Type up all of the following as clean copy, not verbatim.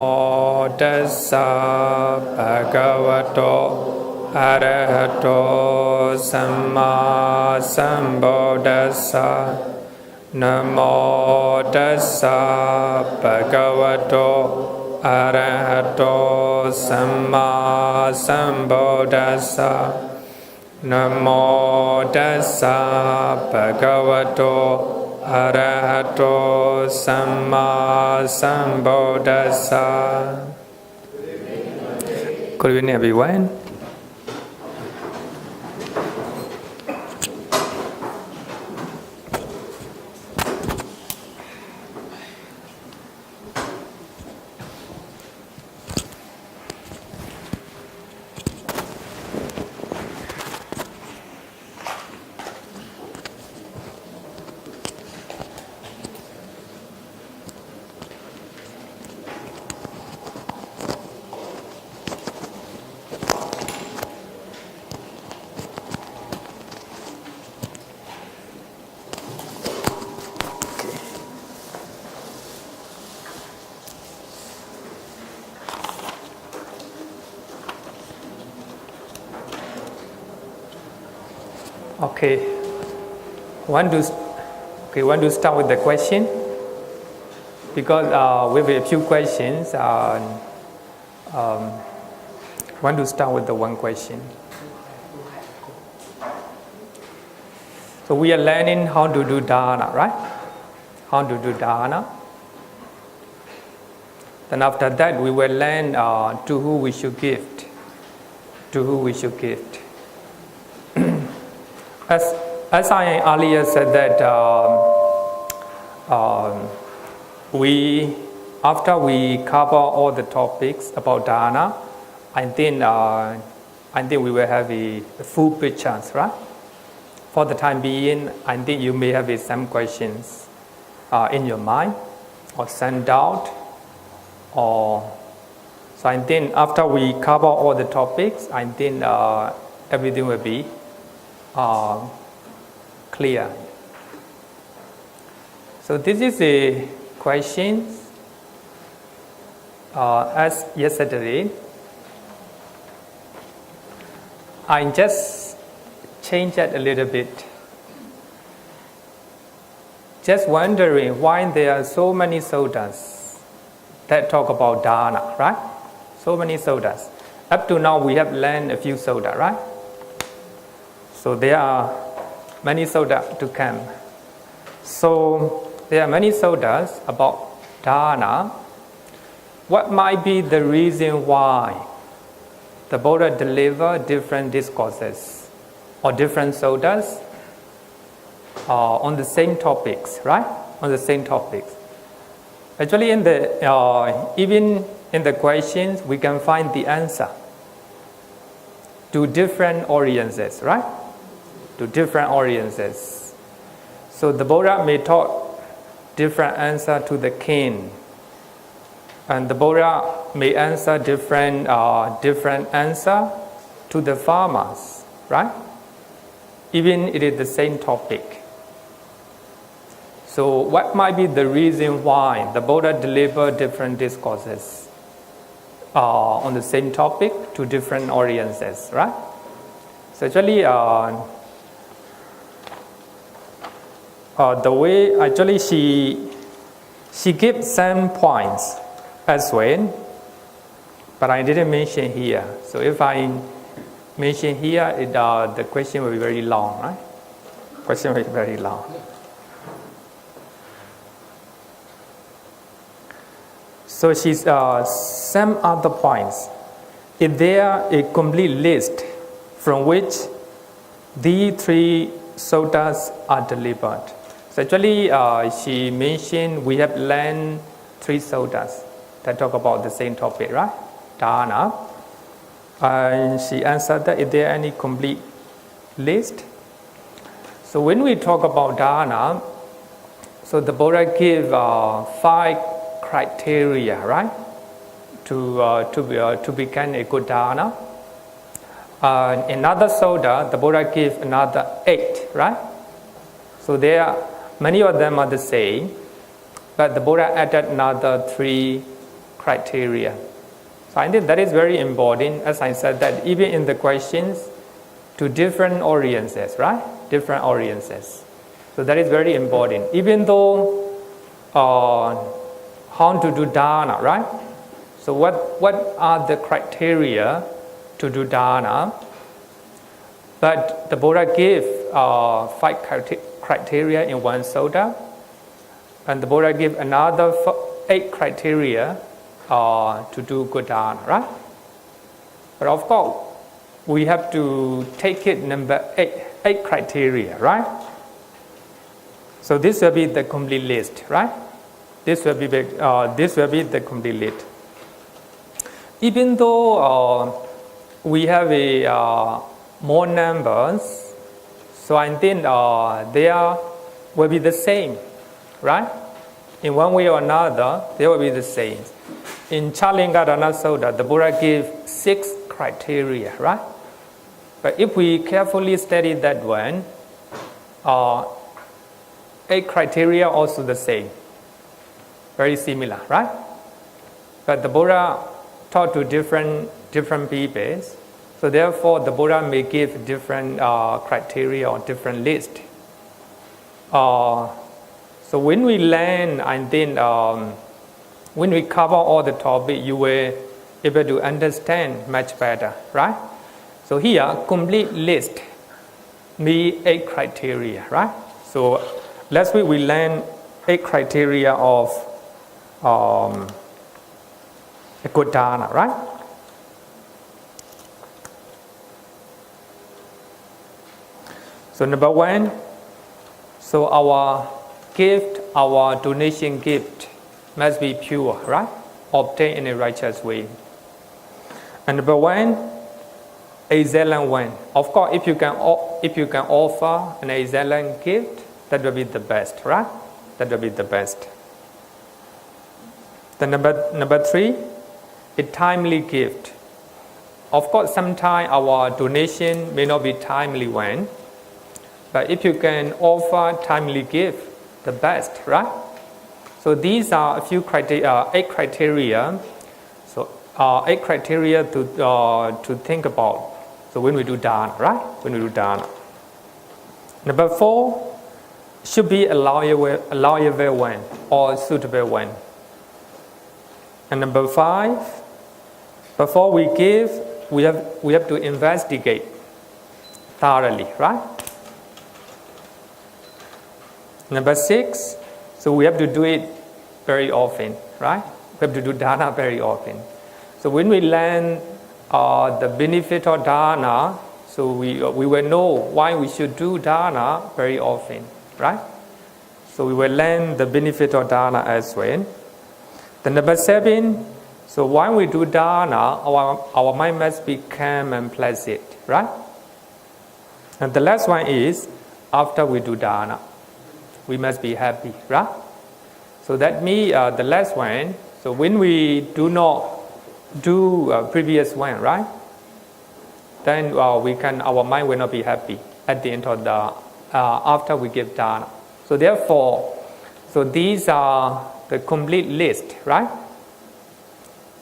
Tassa Bhagavato Arahato Samma Sambuddhassa. Namo Tassa Bhagavato Arahato Samma Sambuddhassa. Namo Tassa Bhagavato Arahato Samma Sambuddhassa. Good evening, everyone. Okay, want to start with the question because we have a few questions. Want to start with the one question. So we are learning how to do Dāna, right? How to do Dāna. Then after that, we will learn to who we should gift. To who we should gift. As I earlier said that after we cover all the topics about Dāna, I think we will have a full picture, right? For the time being, I think you may have some questions in your mind or some doubt, so I think after we cover all the topics, I think everything will be clear. So this is a question as yesterday. I just changed it a little bit. Just wondering why there are so many suttas that talk about Dāna, right? So many suttas. Up to now we have learned a few suttas, right? So there are many suttas to come. So there are many suttas about Dāna. What might be the reason why the Buddha delivered different discourses or different suttas on the same topics, right? On the same topics. Actually, even in the questions, we can find the answer to different audiences, right? To different audiences. So the Buddha may talk different answer to the king, and the Buddha may answer different answer to the farmers, right? Even it is the same topic. So what might be the reason why the Buddha delivered different discourses on the same topic to different audiences, right? So actually, the way actually she gives some points as well, but I didn't mention here. So if I mention here, the question will be very long, right? Question will be very long. So she's some other points. Is there a complete list from which the three suttas are delivered? So actually, she mentioned we have learned three suttas that talk about the same topic, right? Dāna. And she answered that, is there any complete list? So when we talk about Dāna, so the Buddha gave 5 criteria, right? To become a good Dāna. Another sutta, the Buddha gave another 8, right? So there are many of them are the same, but the Buddha added another 3 criteria. So I think that is very important, as I said, that even in the questions to different audiences, right? Different audiences. So that is very important. Even though how to do Dāna, right? So what are the criteria to do Dāna? But the Buddha gave 5 criteria in one sutta, and the Buddha gave another 8 criteria to do good Dāna, right? But of course, we have to take it number 8 criteria, right? So this will be the complete list, right? This will be the complete list. Even though we have more numbers, so I think they will be the same, right? In one way or another, they will be the same. In Chalingadana Sutta, the Buddha gave 6 criteria, right? But if we carefully study that one, 8 criteria also the same, very similar, right? But the Buddha taught to different people, so therefore the Buddha may give different criteria or different list. So when we learn, I think when we cover all the topic, you will able to understand much better, right? So here, complete list means 8 criteria, right? So last week we learned 8 criteria of a good Dāna, right? So number 1, so our gift, our donation gift must be pure, right? Obtained in a righteous way. And number 1, excellent one. Of course, if you can offer an excellent gift, that will be the best, right? That will be the best. The number 3, a timely gift. Of course, sometimes our donation may not be timely one, but if you can offer timely gift, the best, right? So these are a few criteria, 8 criteria. So 8 criteria to think about. So when we do Dāna, right? When we do Dāna. Number 4, should be a loyal one or suitable one. And number 5, before we give, we have to investigate thoroughly, right? Number 6, so we have to do it very often, right? We have to do Dāna very often. So when we learn the benefit of Dāna, so we will know why we should do Dāna very often, right? So we will learn the benefit of Dāna as well. The number 7, so when we do Dāna, our mind must be calm and pleasant, right? And the last one is, after we do Dāna, we must be happy, right? So that means the last one, so when we do not do previous one, right? Then our mind will not be happy at the end of the, after we give Dāna. So therefore, so these are the complete list, right?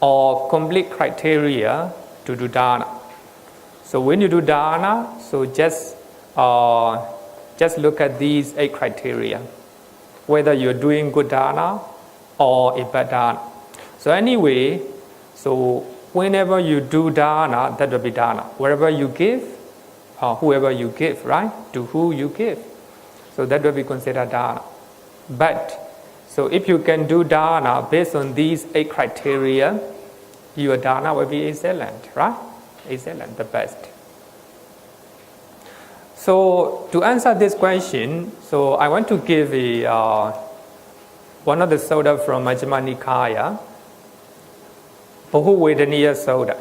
Or complete criteria to do Dāna. So when you do Dāna, so just look at these 8 criteria, whether you're doing good Dāna or a bad Dāna. So anyway, so whenever you do Dāna, that will be Dāna. Wherever you give, whoever you give, right? To who you give. So that will be considered Dāna. But, so if you can do Dāna based on these 8 criteria, your Dāna will be excellent, right? Excellent, the best. So to answer this question, so I want to give one of the sutta from Majjhima Nikaya, Bahu Vedaniya Sutta,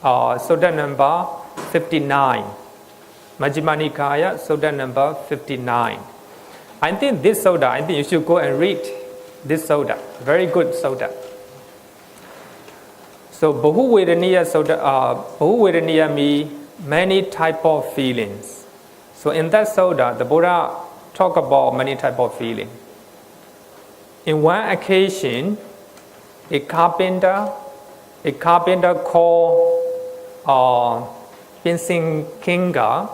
sutta number 59. Majjhima Nikaya, sutta number 59. I think this sutta, I think you should go and read this sutta. Very good sutta. So Bahu Vedaniya Sutta, Bahu Vedaniya means many type of feelings. So in that sutta, the Buddha talk about many type of feeling. In one occasion, a carpenter called Kinga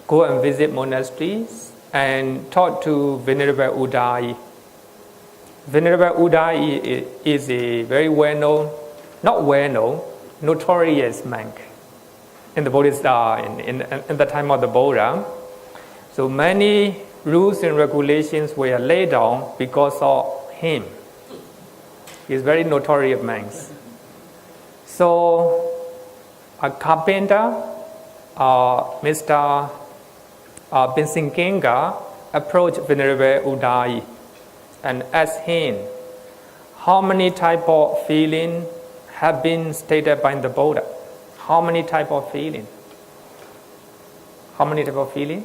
go and visit monasteries and talk to Venerable Udai. Venerable Udai is a very notorious monk in the in the time of the Buddha. So many rules and regulations were laid down because of him. He's very notorious monk. So a carpenter, Mr. Kinga, approached Venerable Udai and asked him, how many type of feeling have been stated by the Buddha? How many type of feeling? How many type of feeling?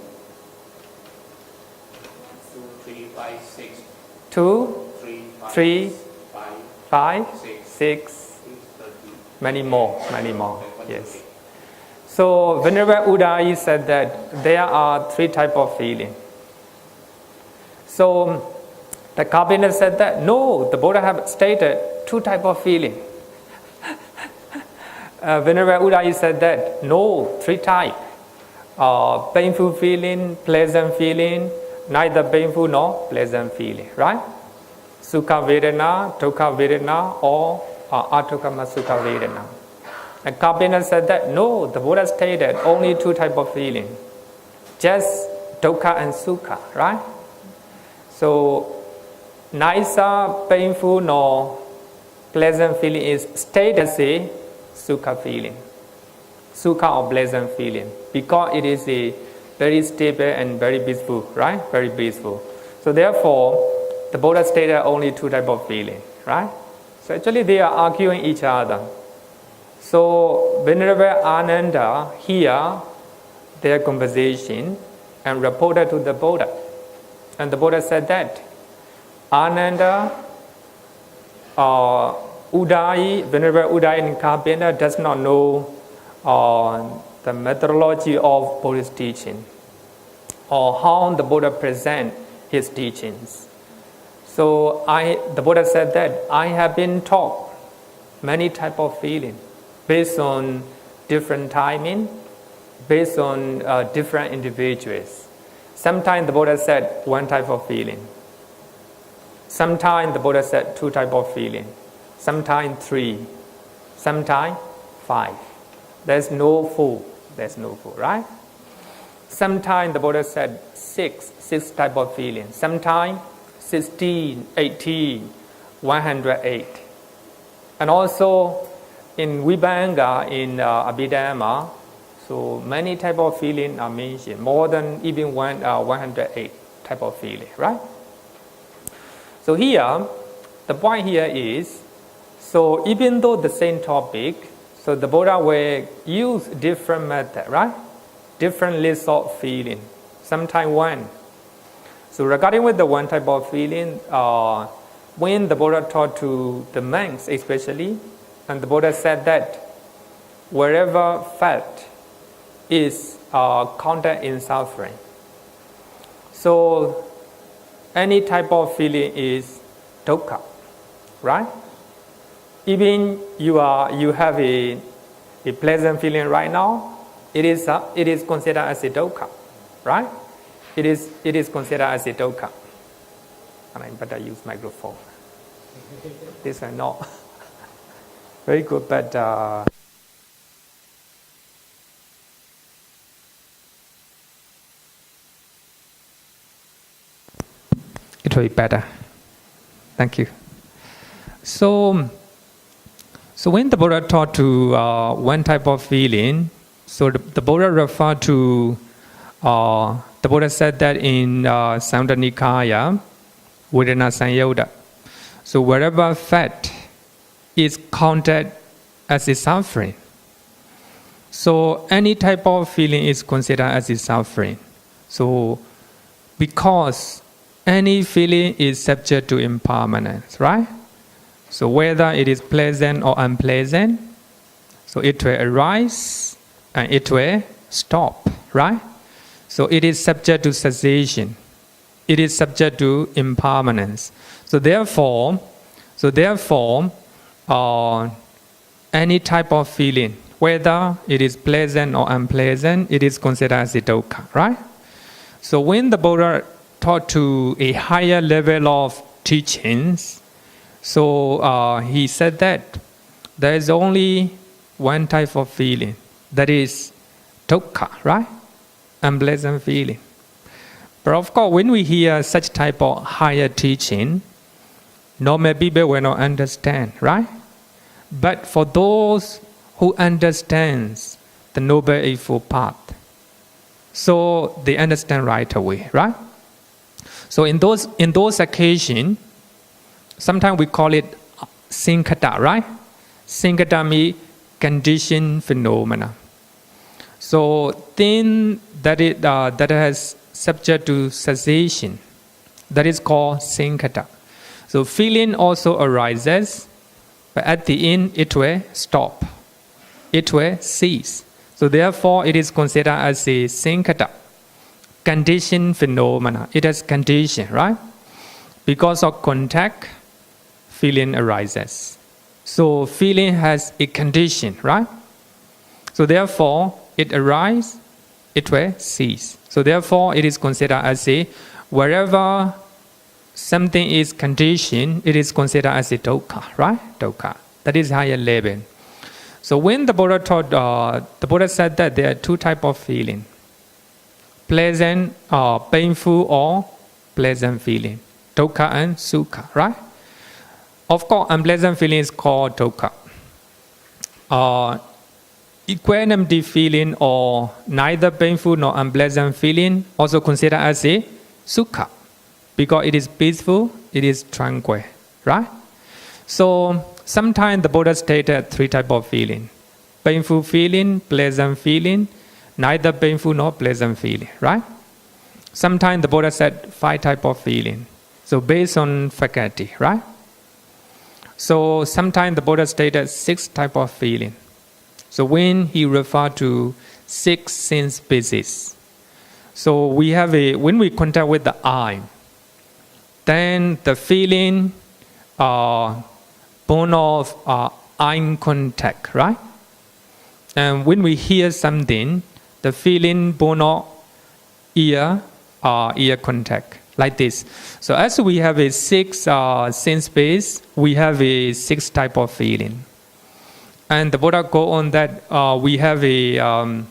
2, 3, 5, 6. 2, 3, 5, 6. Many more. Yes. So Venerable Udai said that there are 3 type of feeling. So the carpenter said that no, the Buddha have stated 2 type of feeling. Venerable Udai said that no, 3 type. Painful feeling, pleasant feeling, neither painful nor pleasant feeling, right? Sukha Vedana, Dukkha Vedana, or Atukama Sukha Vedana. And carpenter said that no, the Buddha stated only 2 type of feeling, just Dukkha and Sukha, right? So neither painful nor pleasant feeling is stated as a Sukha feeling, Sukha or pleasant feeling, because it is a very stable and very peaceful, right? Very peaceful. So therefore, the Buddha stated only 2 type of feeling, right? So actually they are arguing each other. So Venerable Ananda hear their conversation and reported to the Buddha. And the Buddha said that Ananda, Udai, Venerable Udai and carpenter does not know the methodology of Buddha's teaching or how the Buddha present his teachings. So the Buddha said that I have been taught many type of feeling based on different timing, based on different individuals. Sometimes the Buddha said 1 type of feeling. Sometimes the Buddha said 2 type of feeling. Sometimes 3. Sometimes 5. There's no 4. Right? Sometimes the Buddha said 6 type of feeling. Sometimes 16, 18, 108. And also in Vibhanga, in Abhidhamma, so many type of feeling are mentioned, more than even 108 type of feeling, right? So here, the point here is, so even though the same topic, so the Buddha will use different method, right? Different list of feeling, sometimes 1. So regarding with the 1 type of feeling, when the Buddha taught to the monks especially, and the Buddha said that wherever felt is counted in suffering. So any type of feeling is dukkha, right? Even you have a pleasant feeling right now, it is considered as a dukkha, right? It is considered as a dukkha. And I better use microphone. This one not very good, but it will be better. Thank you. So when the Buddha taught to 1 type of feeling, so the Buddha referred to, the Buddha said that in Samyutta Nikaya, Vedana Sanyutta. So wherever fat is counted as a suffering, so any type of feeling is considered as a suffering. So because any feeling is subject to impermanence, right? So whether it is pleasant or unpleasant, so it will arise and it will stop, right? So it is subject to cessation. It is subject to impermanence. So therefore, So therefore, any type of feeling, whether it is pleasant or unpleasant, it is considered as a dukkha, right? So when the Buddha taught to a higher level of teachings, so he said that there is only one type of feeling, that is dukkha, right? Unpleasant feeling. But of course, when we hear such type of higher teaching, normal people will not understand, right? But for those who understands the Noble Eightfold Path, so they understand right away, right? So in those occasions, sometimes we call it sankhata, right? Sankhata means conditioned phenomena. So thing that has subject to cessation, that is called sankhata. So feeling also arises, but at the end it will stop. It will cease. So therefore it is considered as a sankhata, conditioned phenomena. It has condition, right? Because of contact, feeling arises. So feeling has a condition, right? So therefore it arises, it will cease. So therefore it is considered as a, wherever something is conditioned, it is considered as a dukkha, right? Dukkha. That is higher level. So when the Buddha taught, the Buddha said that there are two types of feeling: pleasant, painful, or pleasant feeling, dukkha and sukha, right? Of course, unpleasant feeling is called dukkha. Equanimity feeling, or neither painful nor unpleasant feeling, also considered as a sukha, because it is peaceful, it is tranquil, right? So sometimes the Buddha stated three types of feeling: painful feeling, pleasant feeling, neither painful nor pleasant feeling, right? Sometimes the Buddha said 5 types of feeling. So based on faculty, right? So sometimes the Buddha stated 6 types of feeling. So when he referred to 6 sense bases, so we have when we contact with the eye, then the feeling born of eye contact, right? And when we hear something, the feeling born of ear contact, like this. So as we have a 6 sense base, we have a 6 type of feeling. And the Buddha go on that we have a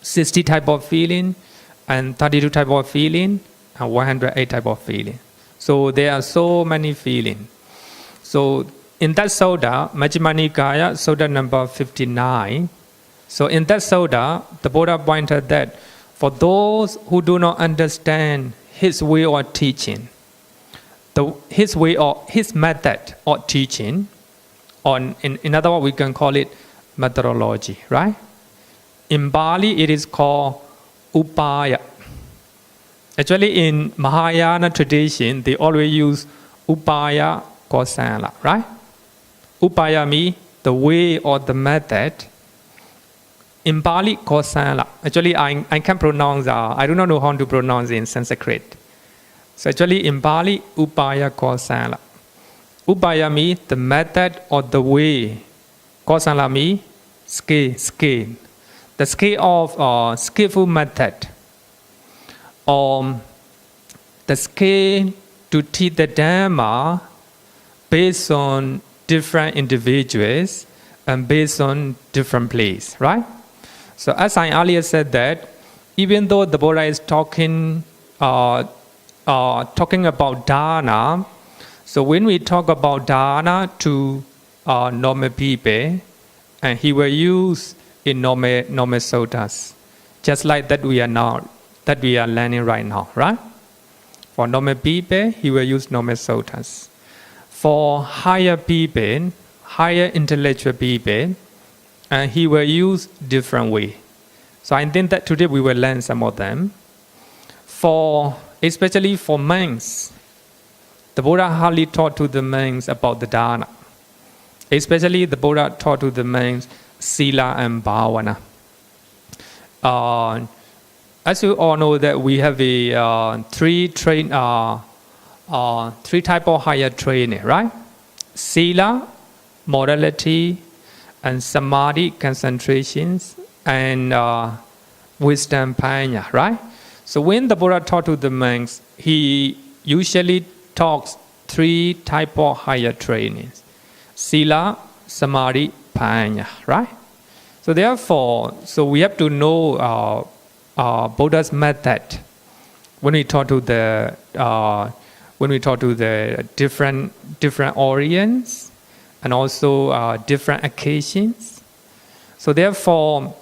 60 type of feeling, and 32 type of feeling, and 108 type of feeling. So there are so many feelings. So in that Sutta, Majjhima Nikaya, Sutta number 59, so in that Sutta, the Buddha pointed that for those who do not understand his way of teaching, his method of teaching, in other words, we can call it methodology, right? In Pali, it is called upaya. Actually, in Mahayana tradition, they always use upaya kosala, right? Upaya means the way or the method. In Pali, kosala. Actually, I can't pronounce, I do not know how to pronounce in Sanskrit. So actually, in Pali, upaya kosala. Upaya means the method or the way. Kosala means skill. The skill of skillful method. The skill to teach the Dhamma based on different individuals and based on different place, right? So as I earlier said that, even though the Buddha is talking about Dāna, so when we talk about Dāna to normal people, and he will use in normal suttas, just like that we are learning right now, right? For normal people, he will use normal suttas. For higher people, higher intellectual people, and he will use different way. So I think that today we will learn some of them. Especially for monks, the Buddha hardly taught to the monks about the Dāna. Especially the Buddha taught to the monks Sila and Bhavana. As you all know that we have a three type of higher training, right? Sila, morality, and Samadhi, concentrations, and wisdom, Panya, right? So when the Buddha taught to the monks, he usually talks 3 type of higher trainings. Sila, Samadhi, Panya, right? So therefore, we have to know Buddha's method when we talk to the different audience and also different occasions. So therefore,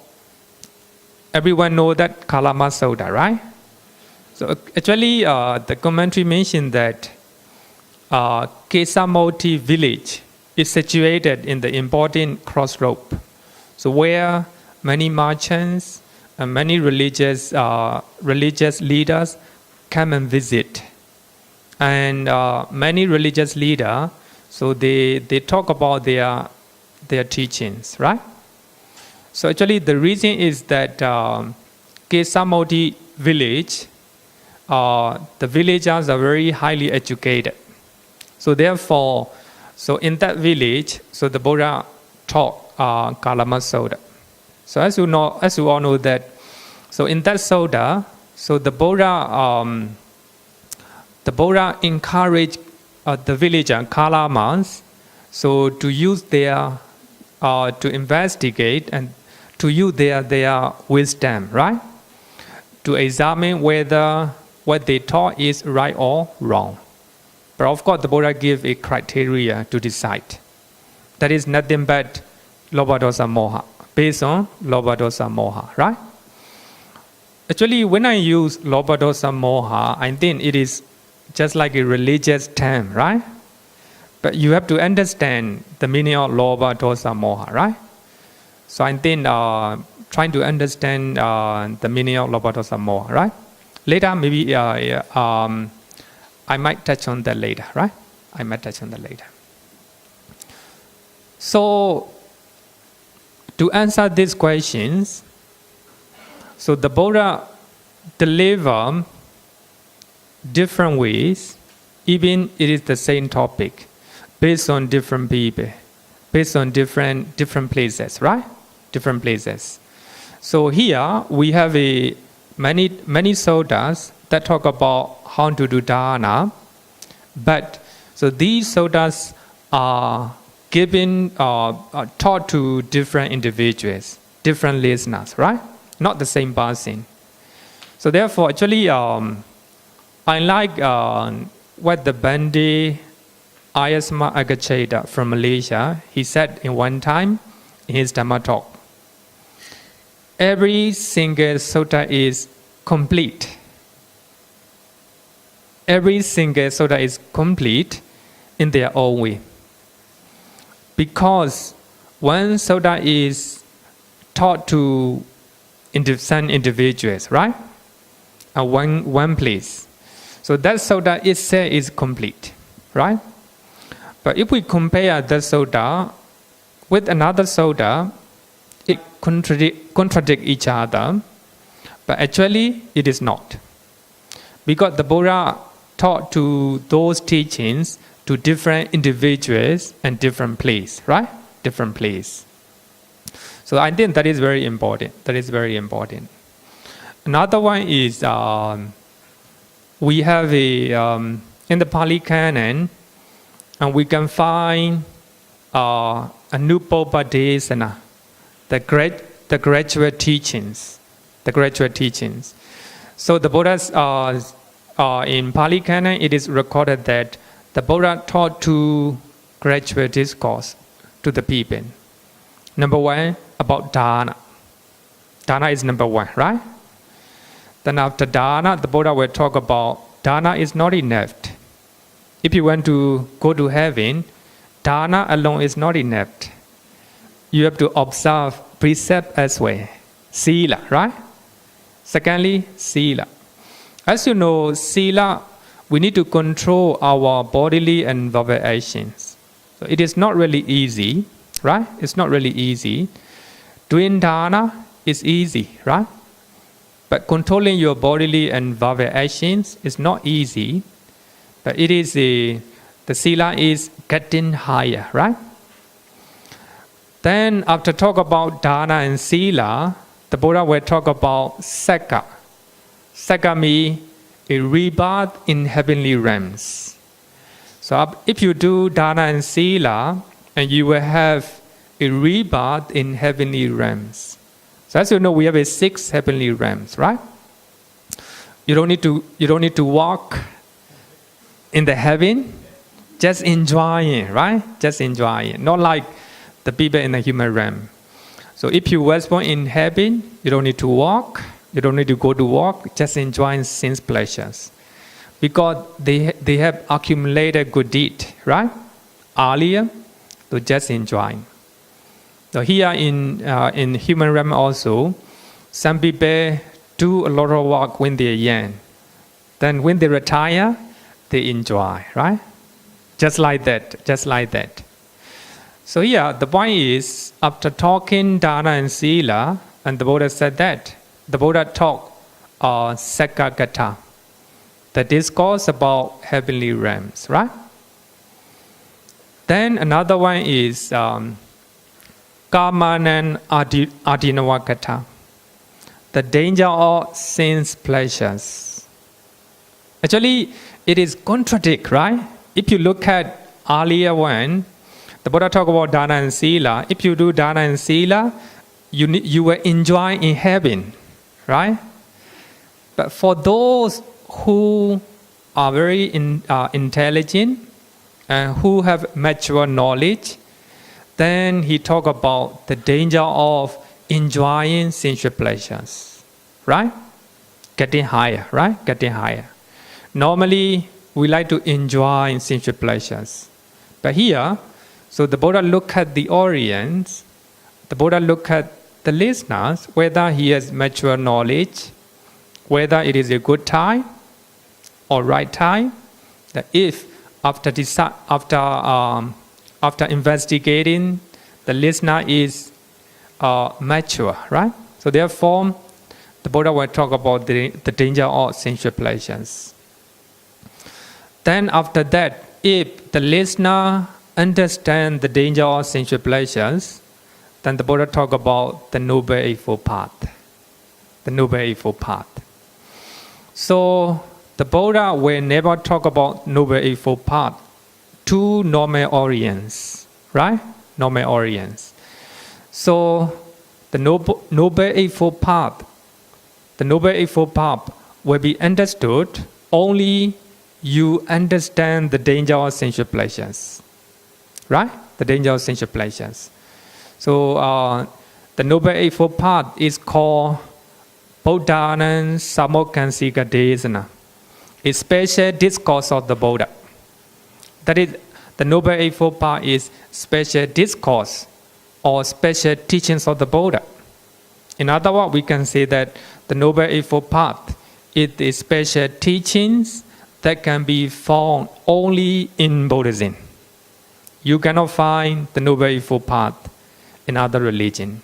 everyone know that Kalama Sutta, right? So actually, the commentary mentioned that Kesamoti village is situated in the important crossroad. So where many merchants and many religious leaders come and visit. And many religious leaders, so they talk about their teachings, right? So actually the reason is that Kesamoti village, the villagers are very highly educated. So therefore, in that village, the Buddha taught Kalama Sutta. So as you all know that, in that Sutta, the Buddha encouraged the villager Kalamas, to use to investigate and to use their wisdom, right? To examine whether what they taught is right or wrong. But of course, the Buddha gave a criteria to decide. That is nothing but Lobha Dosa Moha, based on Lobha Dosa Moha, right? Actually, when I use Lobha Dosa Moha, I think it is just like a religious term, right? But you have to understand the meaning of Lobha Dosa Moha, right? So I think trying to understand the meaning of Lobha Dosa Moha, right? Later, maybe I might touch on that later, right? I might touch on that later. So, to answer these questions, the Buddha delivered different ways, even it is the same topic, based on different people, based on different places, right? Different places. So here we have many suttas that talk about how to do Dāna, but these suttas are given, taught to different individuals, different listeners, right? Not the same person. So therefore, actually, I like what the Bhante Ayasma Agacheda from Malaysia, he said in one time in his Dhamma talk. Every single sutta is complete. Every single sutta is complete in their own way. Because one sutta is taught to some individuals, right? At one place. So that sutta itself is complete, right? But if we compare that sutta with another sutta, it contradict each other. But actually, it is not. Because the Buddha taught to those teachings to different individuals and different place, right? Different place. So I think that is very important. That is very important. Another one is we have in the Pali Canon, and we can find Anupopa Desana, the graduate teachings. The graduate teachings. So the Buddha's in Pali Canon, it is recorded that the Buddha taught 2 graduate discourse to the people. Number 1 about Dāna. Dāna is number 1, right? Then after Dāna, the Buddha will talk about Dāna is not enough. If you want to go to heaven, Dāna alone is not enough. You have to observe precept as well. Sila, right? Secondly, Sila. As you know, Sila, we need to control our bodily and verbal actions. So it is not really easy, right? It's not really easy. Doing Dāna is easy, right? But controlling your bodily and verbal actions is not easy. But it is the Sila is getting higher, right? Then after talk about Dāna and Sila, the Buddha will talk about Sakka. Sakka means a rebirth in heavenly realms. So if you do Dāna and Sila, and you will have a rebirth in heavenly realms. So as you know, we have a 6 heavenly realms, right? You don't need to walk in the heaven, just enjoy it, right? Just enjoy it. Not like the people in the human realm. So if you were born in heaven, you don't need to walk, you don't need to go to work, just enjoy sense pleasures. Because they have accumulated good deed, right? Earlier, so just enjoy. So here in human realm also, some people do a lot of work when they're young. Then when they retire, they enjoy, right? Just like that, just like that. So here, the point is, after talking Dāna and Sila, and the Buddha said that, the Buddha taught Sakka, the discourse about heavenly realms, right? Then another one is Kamanan Adinavakata, the danger of sense pleasures. Actually, it is contradict, right? If you look at earlier one, the Buddha talk about Dāna and Sila. If you do Dāna and Sila, you will enjoy in heaven, right? But for those who are very intelligent and who have mature knowledge, then he talk about the danger of enjoying sensual pleasures, right? Getting higher, right? Getting higher. Normally, we like to enjoy sensual pleasures. But here, so the Buddha look at the audience, the Buddha look at the listeners, whether he has mature knowledge, whether it is a good time or right time. That if after investigating, the listener is mature, right? So therefore, the Buddha will talk about the danger of sensual pleasures. Then after that, if the listener understands the danger of sensual pleasures, then the Buddha talk about the Noble Eightfold Path. The Noble Eightfold Path. So the Buddha will never talk about Noble Eightfold Path to normal audience, right? Normal audience. So the Noble Eightfold Path, the Noble Eightfold Path will be understood only you understand the danger of sensual pleasures, right? The danger of sensual pleasures. So the Noble Eightfold Path is called Buddhanan Samokansika Desana, a special discourse of the Buddha. That is, the Noble Eightfold Path is special discourse or special teachings of the Buddha. In other words, we can say that the Noble Eightfold Path is the special teachings that can be found only in Buddhism. You cannot find the Noble Eightfold Path in other religion.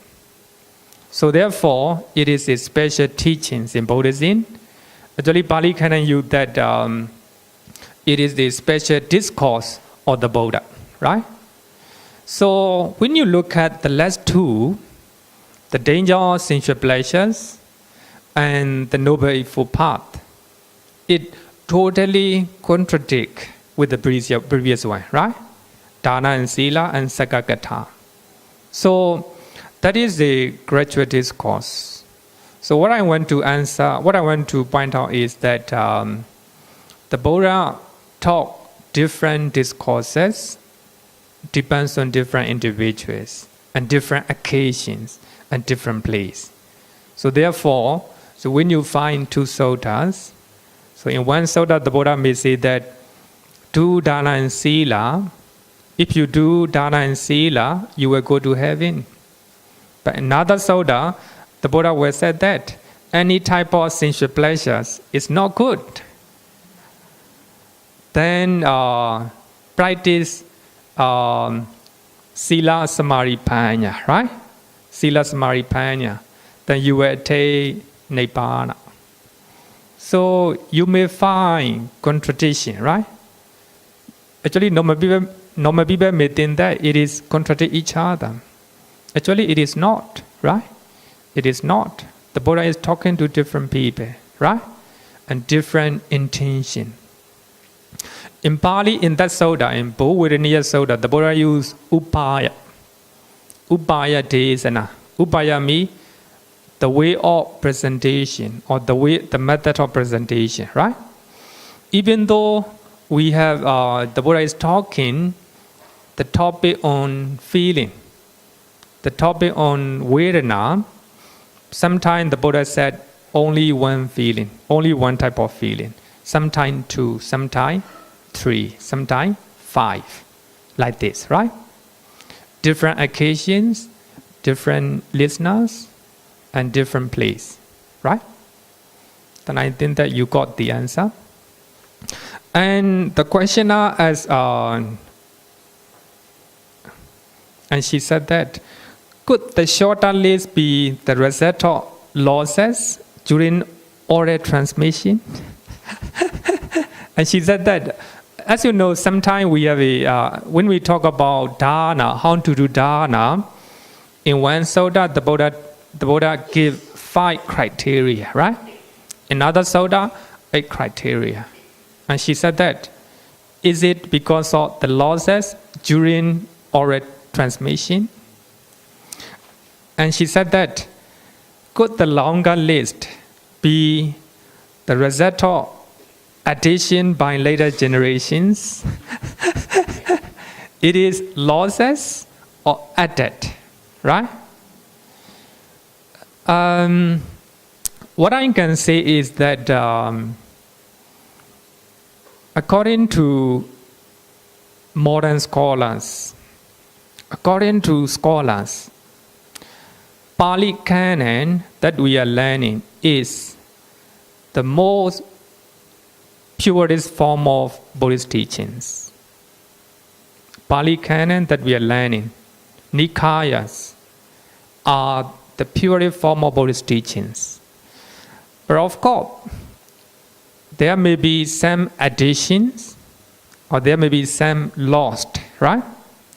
So therefore, it is a special teachings in Buddhism. Actually, Pali Canon use that it is the special discourse of the Buddha, right? So when you look at the last two, the danger of sensual pleasures and the Noble Eightfold Path, it totally contradict with the previous one, right? Dāna and Sila and Sakka. So that is the graduate discourse. So what I want to point out is that the Buddha taught different discourses, depends on different individuals and different occasions and different places. So therefore, so when you find two suttas, so in one sutta the Buddha may say that do Dāna and Sila. If you do Dāna and Sila, you will go to heaven. But another sutta, the Buddha will say that any type of sensual pleasures is not good. Then practice Sila Samadhi Panya, right? Sila Samadhi Panya. Then you will attain Nibbana. So you may find contradiction, right? Actually, normal people normal people may think that it is contradict each other. Actually, it is not, right? It is not. The Buddha is talking to different people, right? And different intention. In Pali, in that sutta, in Bhuviraniya Sutta, the Buddha used upaya. Upaya desana. Upaya means the way of presentation or the method of presentation, right? Even though we have, the Buddha is talking the topic on feeling, the topic on Vedana, sometimes the Buddha said only one feeling, only one type of feeling. Sometimes two, sometimes three, sometimes five. Like this, right? Different occasions, different listeners, and different place, right? Then I think that you got the answer. And the questioner and she said that, could the shorter list be the result of losses during oral transmission? And she said that, as you know, sometimes we have when we talk about Dāna, how to do Dāna, in one sutta, the Buddha gave 5 criteria, right? Another sutta, 8 criteria. And she said that, is it because of the losses during oral transmission? And she said that, could the longer list be the result of addition by later generations? It is losses or added, right? What I can say is that according to modern scholars, Pali Canon that we are learning is the most purest form of Buddhist teachings. Pali Canon that we are learning, Nikayas, are the purest form of Buddhist teachings. But of course, there may be some additions or there may be some lost, right,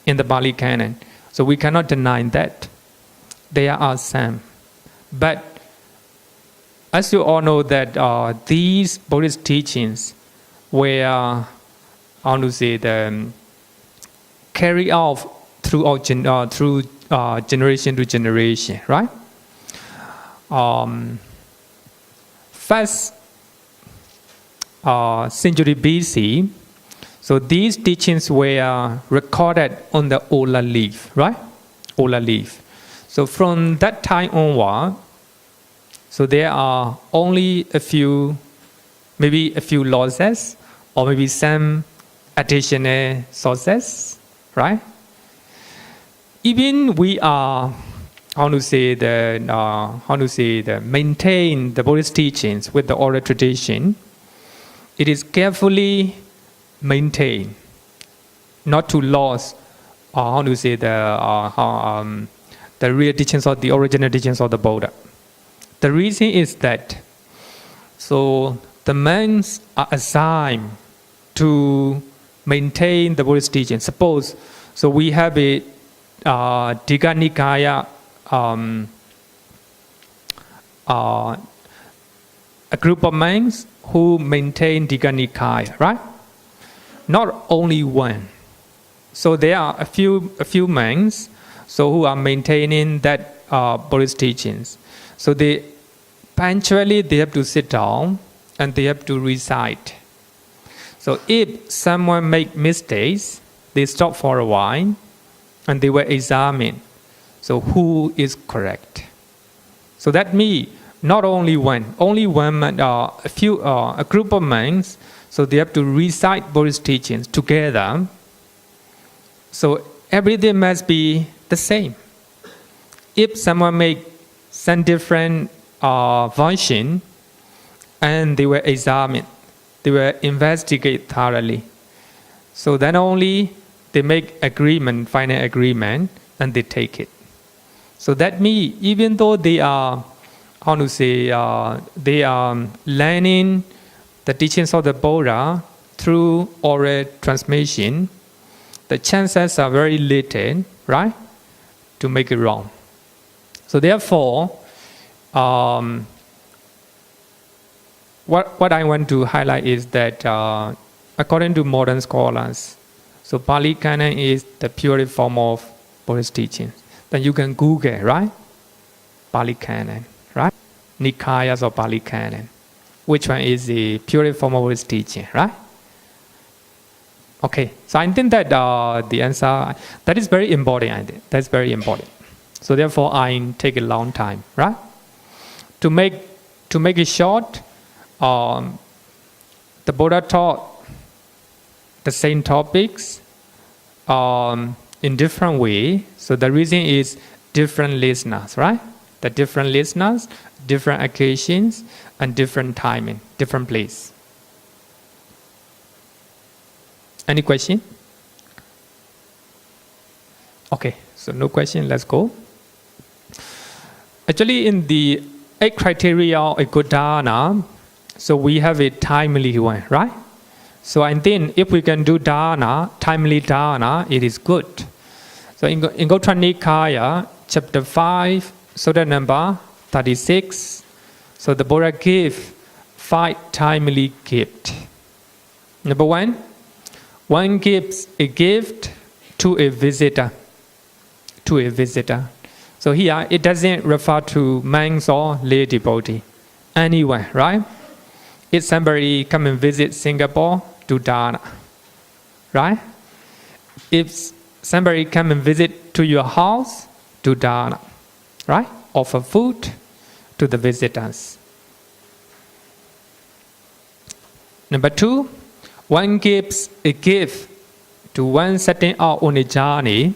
in the Pali Canon. So we cannot deny that. There are some. But as you all know that these Buddhist teachings were, carried out through generation to generation, right? First century BC, so these teachings were recorded on the Ola leaf, right? Ola leaf. So from that time onward, so there are only maybe a few losses, or maybe some additional sources, right? Even we are, maintain the Buddhist teachings with the oral tradition, it is carefully maintained, not to lose, the real teachings or the original teachings of the Buddha. The reason is that, so the monks are assigned to maintain the Buddhist teaching. Suppose, so we have a Digha Nikaya, a group of monks who maintain Digha Nikaya, right? Not only one. So there are a few monks, so who are maintaining that Buddhist teachings. So they have to sit down and they have to recite. So if someone make mistakes, they stop for a while and they will examine. So who is correct? So that means not only one, a group of monks. So they have to recite Buddhist teachings together. So everything must be the same. If someone make some different version, and they will examine, they will investigate thoroughly. So then only they make agreement, final agreement, and they take it. So that means even though they are, they are learning the teachings of the Buddha through oral transmission, the chances are very little, right, to make it wrong. So therefore, what I want to highlight is that according to modern scholars, so Pali Canon is the purest form of Buddhist teaching. Then you can Google, right? Pali Canon, right? Nikayas or Pali Canon. Which one is the purest form of Buddhist teaching, right? Okay, so I think that the answer, that is very important, I think. That's very important. So therefore, I take a long time, right? To make it short, the Buddha taught the same topics in different way. So the reason is different listeners, right? The different listeners, different occasions, and different timing, different place. Any question? Okay, so no question, let's go. Actually, in the 8 criteria of a good Dāna, so we have a timely one, right? So I think if we can do Dāna, timely Dāna, it is good. So in Gotra Nikaya, chapter 5, Sutta number 36, so the Buddha gave 5 timely gifts. Number 1, one gives a gift to a visitor. To a visitor. So here it doesn't refer to monks or lay devotee. Anyone, right? If somebody come and visit Singapore, do Dāna, right? If somebody come and visit to your house, do Dāna, right? Offer food to the visitors. Number 2, one gives a gift to one setting out on a journey.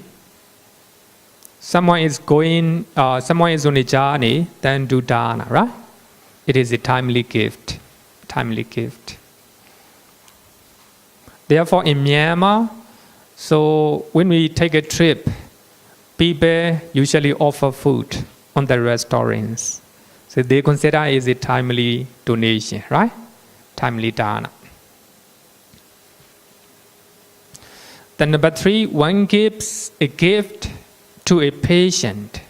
Someone is on a journey, then do Dāna, right? It is a timely gift. Timely gift. Therefore, in Myanmar, so when we take a trip, people usually offer food on the restaurants. So they consider it a timely donation, right? Timely Dāna. Then number 3, one gives a gift to a patient.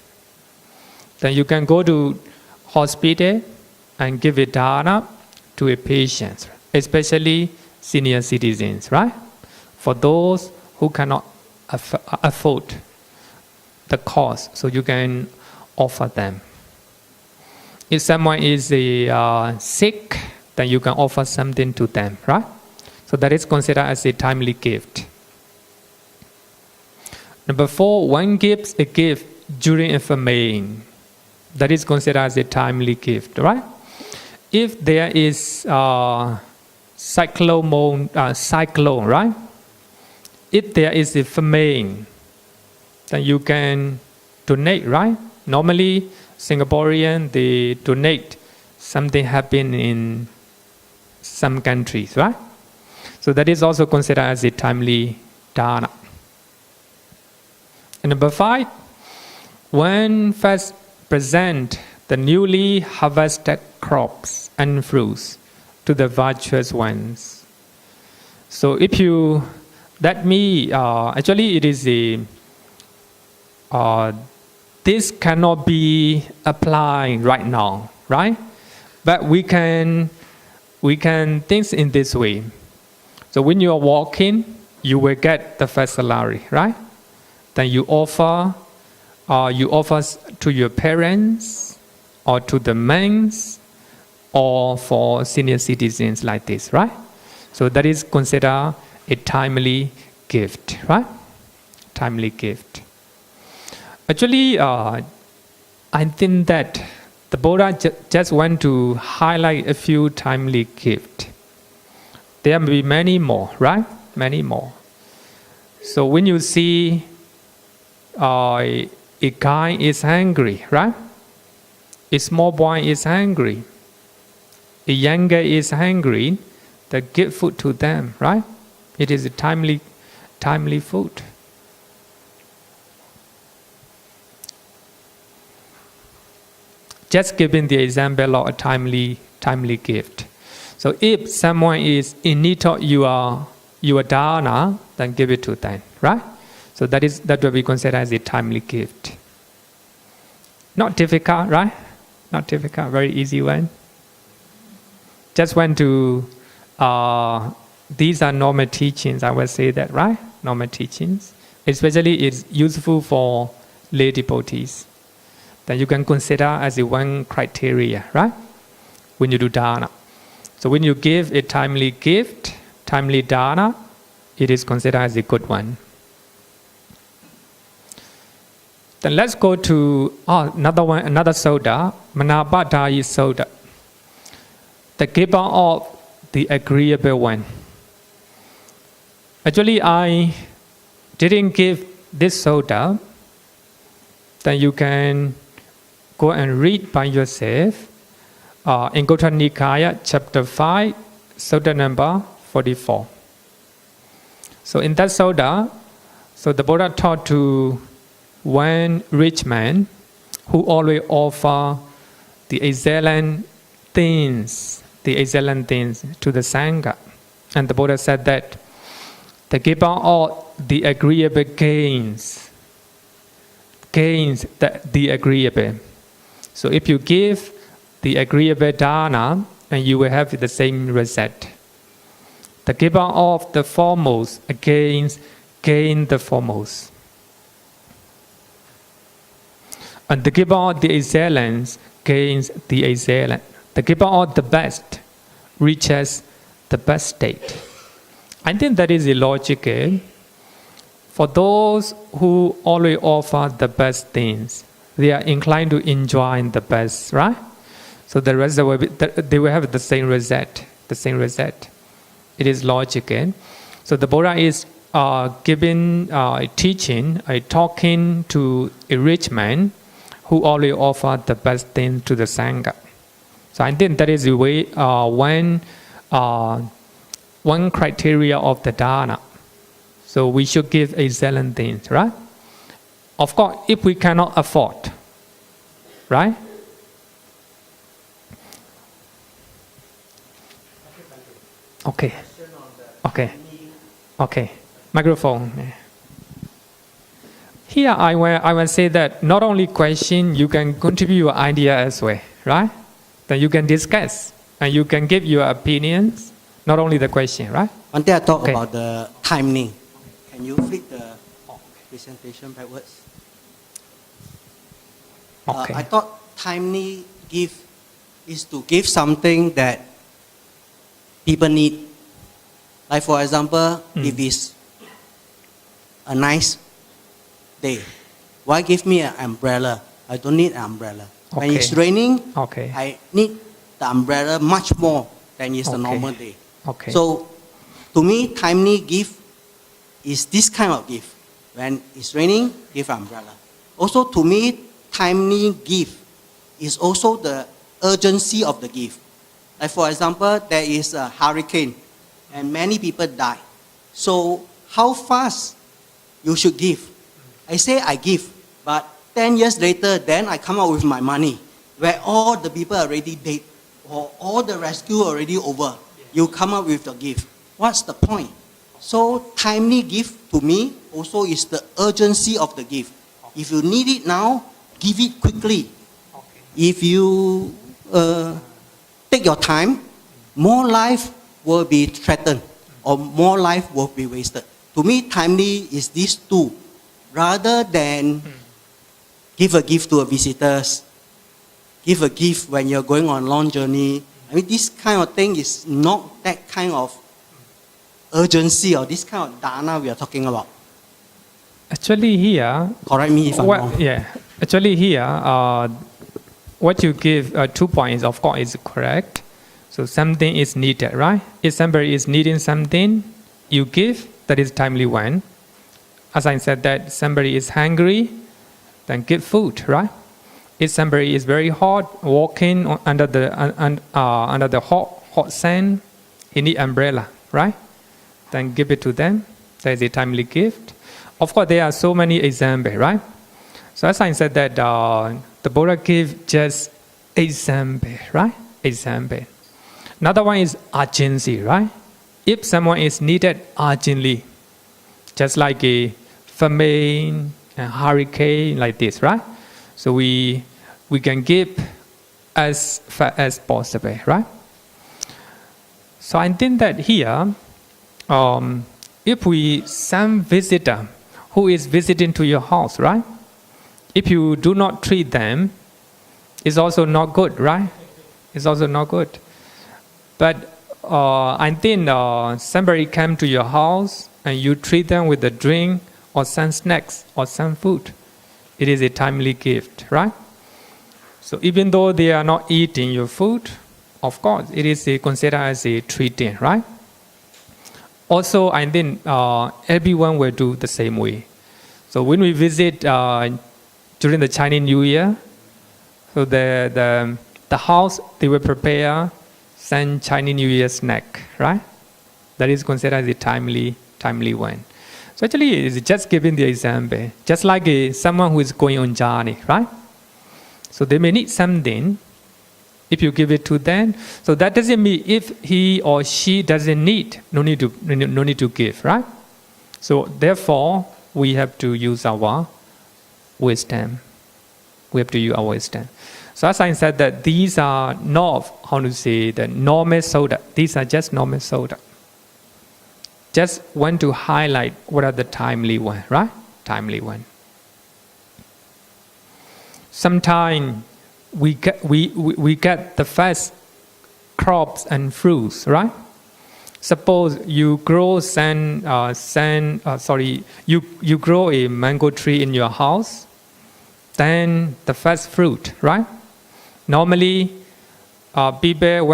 Then you can go to hospital and give a Dāna to a patient, especially senior citizens, right? For those who cannot afford the cost, so you can offer them. If someone is sick, then you can offer something to them, right? So that is considered as a timely gift. Number 4, one gives a gift during a famine. That is considered as a timely gift, right? If there is cyclone, right? If there is a famine, then you can donate, right? Normally, Singaporean, they donate something happen in some countries, right? So that is also considered as a timely Dāna. And number 5, one first present the newly harvested crops and fruits to the virtuous ones. So if you, actually it is this cannot be applied right now, right? But we can think in this way. So when you are walking, you will get the first salary, right? Then you offer to your parents or to the monks or for senior citizens like this, right? So that is considered a timely gift, right? Timely gift. Actually, I think that the Buddha just want to highlight a few timely gifts. There may be many more, right? Many more. So when you see a guy is hungry, right? A small boy is hungry. A younger is hungry. Then give food to them, right? It is a timely food. Just giving the example of a timely gift. So if someone is in need of your Dāna, then give it to them, right? So that will be considered as a timely gift. Not difficult, right? Not difficult, very easy one. Just want to, these are normal teachings, I will say that, right? Normal teachings. Especially it's useful for lay devotees. That you can consider as a one criteria, right? When you do Dāna. So when you give a timely gift, timely Dāna, it is considered as a good one. Then let's go to another one, another soda, Manabadayi soda. The giver of the agreeable one. Actually, I didn't give this soda. Then you can go and read by yourself in Gota Nikaya, chapter 5, soda number 44. So in that soda, so the Buddha taught to one rich man who always offer the excellent things to the Sangha. And the Buddha said that the giver of the agreeable gains the agreeable. So if you give the agreeable Dāna, and you will have the same result. The giver of the foremost gain the foremost. And the giver of the excellence gains the excellent. The giver of the best reaches the best state. I think that is illogical. For those who always offer the best things, they are inclined to enjoy the best, right? So the rest will be, they will have the same result. It is logical. So the Buddha is giving, teaching, talking to a rich man who always offer the best thing to the Sangha. So I think that is the way one criteria of the Dāna. So we should give excellent things, right? Of course, if we cannot afford, right? Okay. Microphone. Here I will say that not only question, you can contribute your idea as well, right? Then you can discuss and you can give your opinions, not only the question, right? Bhante, I talk about the timing. Can you flip the presentation backwards? Okay. I thought timely give is to give something that people need. Like for example, if it's a nice day, why give me an umbrella? I don't need an umbrella. Okay. When it's raining, Okay. I need the umbrella much more than it's a normal day. Okay. So to me, timely gift is this kind of gift. When it's raining, give umbrella. Also to me, timely gift is also the urgency of the gift. Like for example, there is a hurricane and many people die. So how fast you should give? I say I give, but 10 years later, then I come out with my money, where all the people are already dead, or all the rescue already over. You come up with the gift. What's the point? So timely gift to me also is the urgency of the gift. If you need it now, give it quickly. If you take your time, more life will be threatened or more life will be wasted. To me, timely is these two. Rather than give a gift to a visitors, give a gift when you're going on a long journey. I mean, this kind of thing is not that kind of urgency or this kind of Dāna we are talking about. Actually here, Correct me if I'm wrong. Yeah. Actually here, what you give 2 points, of course, is correct. So something is needed, right? If somebody is needing something, you give, that is timely one. As I said that somebody is hungry, then give food, right? If somebody is very hot, walking under the hot sun, he need umbrella, right? Then give it to them. That is a timely gift. Of course, there are so many examples, right? So as I said that the Buddha gave just example, right? Example. Another one is urgency, right? If someone is needed urgently, just like a famine and hurricane like this, right? So we can give as fast as possible, right? So I think that here, if we some visitor who is visiting to your house, right? If you do not treat them, it's also not good, right? It's also not good. But I think somebody came to your house and you treat them with a drink or some snacks or some food. It is a timely gift, right? So even though they are not eating your food, of course, it is considered as a treating, right? Also, I think everyone will do the same way. So when we visit during the Chinese New Year, so the house, they will prepare some Chinese New Year snack, right? That is considered as a timely one. So actually, it's just giving the example. Just like someone who is going on journey, right? So they may need something. If you give it to them, so that doesn't mean if he or she doesn't need, no need to give, right? So therefore, we have to use our wisdom. We have to use our wisdom. So as I said, that these are not, how to say, the normal soda. These are just normal soda. Just want to highlight what are the timely one, right? Timely one. Sometimes we get the first crops and fruits, right? Suppose you grow you grow a mango tree in your house, then the first fruit, right? Normally, people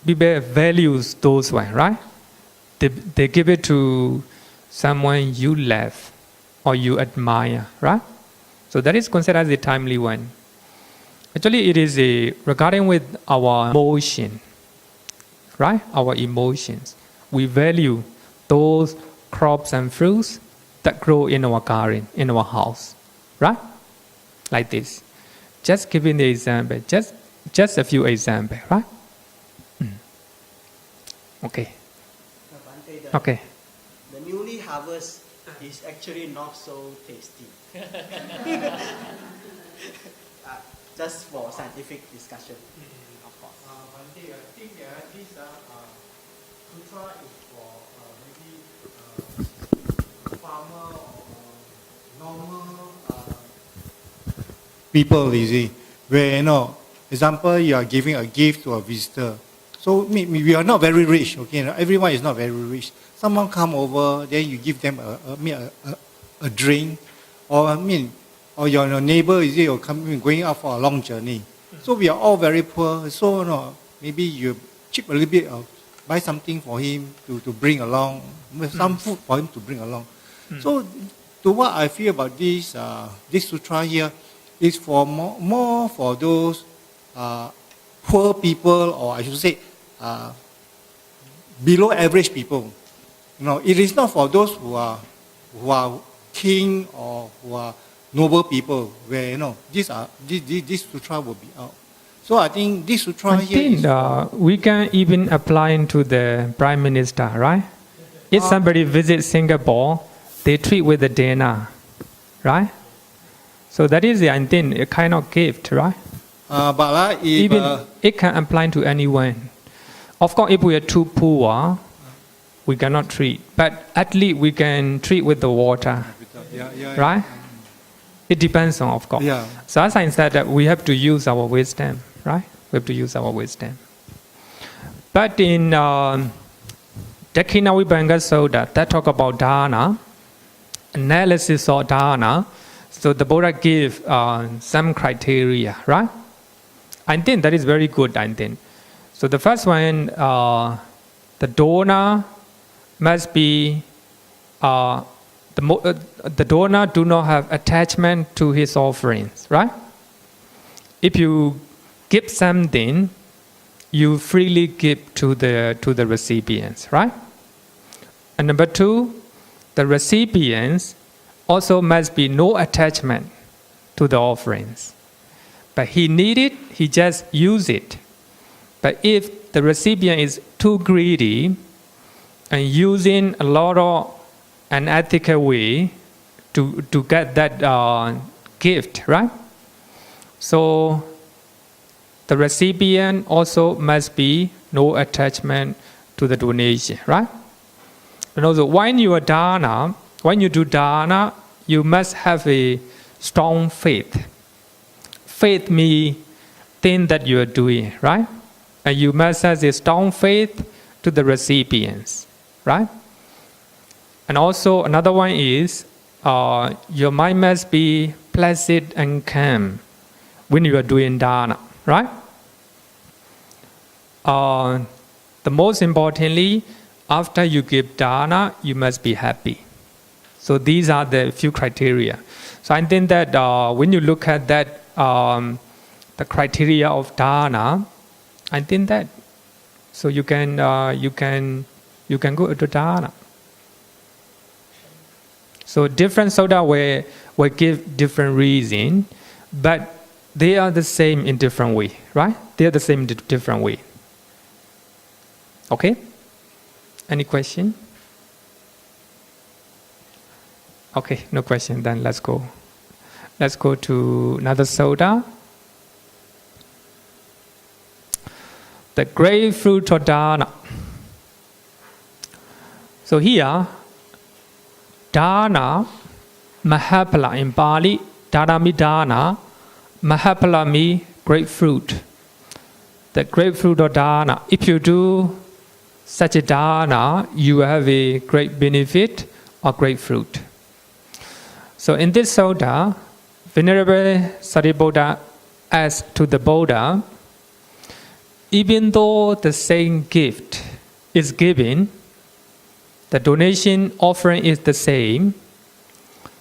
values those ones, right? They give it to someone you love or you admire, right? So that is considered as a timely one. Actually, it is regarding with our emotion, right? Our emotions. We value those crops and fruits that grow in our garden, in our house, right? Like this. Just giving the example, just a few examples, right? Okay. Bhante, Okay. The newly harvest is actually not so tasty. Just for scientific discussion. Of course. Bhante, I think this sutra is for maybe farmer or normal people, you see, where, example, you are giving a gift to a visitor. So we are not very rich, okay? Everyone is not very rich. Someone come over, then you give them a drink, or or your neighbor is going out for a long journey. So we are all very poor. So maybe you chip a little bit, buy something for him to bring along, some food for him to bring along. So to what I feel about this sutra here is for more for those poor people, or I should say below average people. It is not for those who are king or who are noble people, where this sutra will be out. So I think this sutra we can even apply into the Prime Minister, right? If somebody visits Singapore, they treat with the Dāna, right? So that is, I think, a kind of gift, right? It can apply to anyone. Of course, if we are too poor, we cannot treat. But at least we can treat with the water, right? It depends on, of course. Yeah. So as I said, that we have to use our wisdom, right? We have to use our wisdom. But in Dakhinavibhanga Sutta, that talk about Dāna, analysis of Dāna. So the Buddha gave some criteria, right? I think that is very good, I think. So the first one, the donor must be, the donor do not have attachment to his offerings, right? If you give something, you freely give to the recipients, right? And number two, the recipients also must be no attachment to the offerings. But he need it, he just use it. But if the recipient is too greedy and using a lot of an ethical way to get that gift, right? So the recipient also must be no attachment to the donation, right? And also when you do Dāna, you must have a strong faith. Faith means thing that you are doing, right? And you must have a strong faith to the recipients, right? And also another one is your mind must be placid and calm when you are doing Dāna, right? The most importantly, after you give Dāna, you must be happy. So these are the few criteria. So I think that when you look at that, the criteria of Dāna, I think that so you can go to Dāna. So different soda will give different reason, but they are the same in different way, right? They are the same in different way. Okay? Any question? Okay, no question. Then let's go. Let's go to another soda. The grapefruit or Dāna. So here, Dāna, Mahapala in Pali, Dāna means Dāna, Mahapala means grapefruit. The grapefruit or Dāna. If you do such a Dāna, you have a great benefit or great fruit. So in this soda, Venerable Sariputta asked to the Buddha, even though the same gift is given, the donation offering is the same,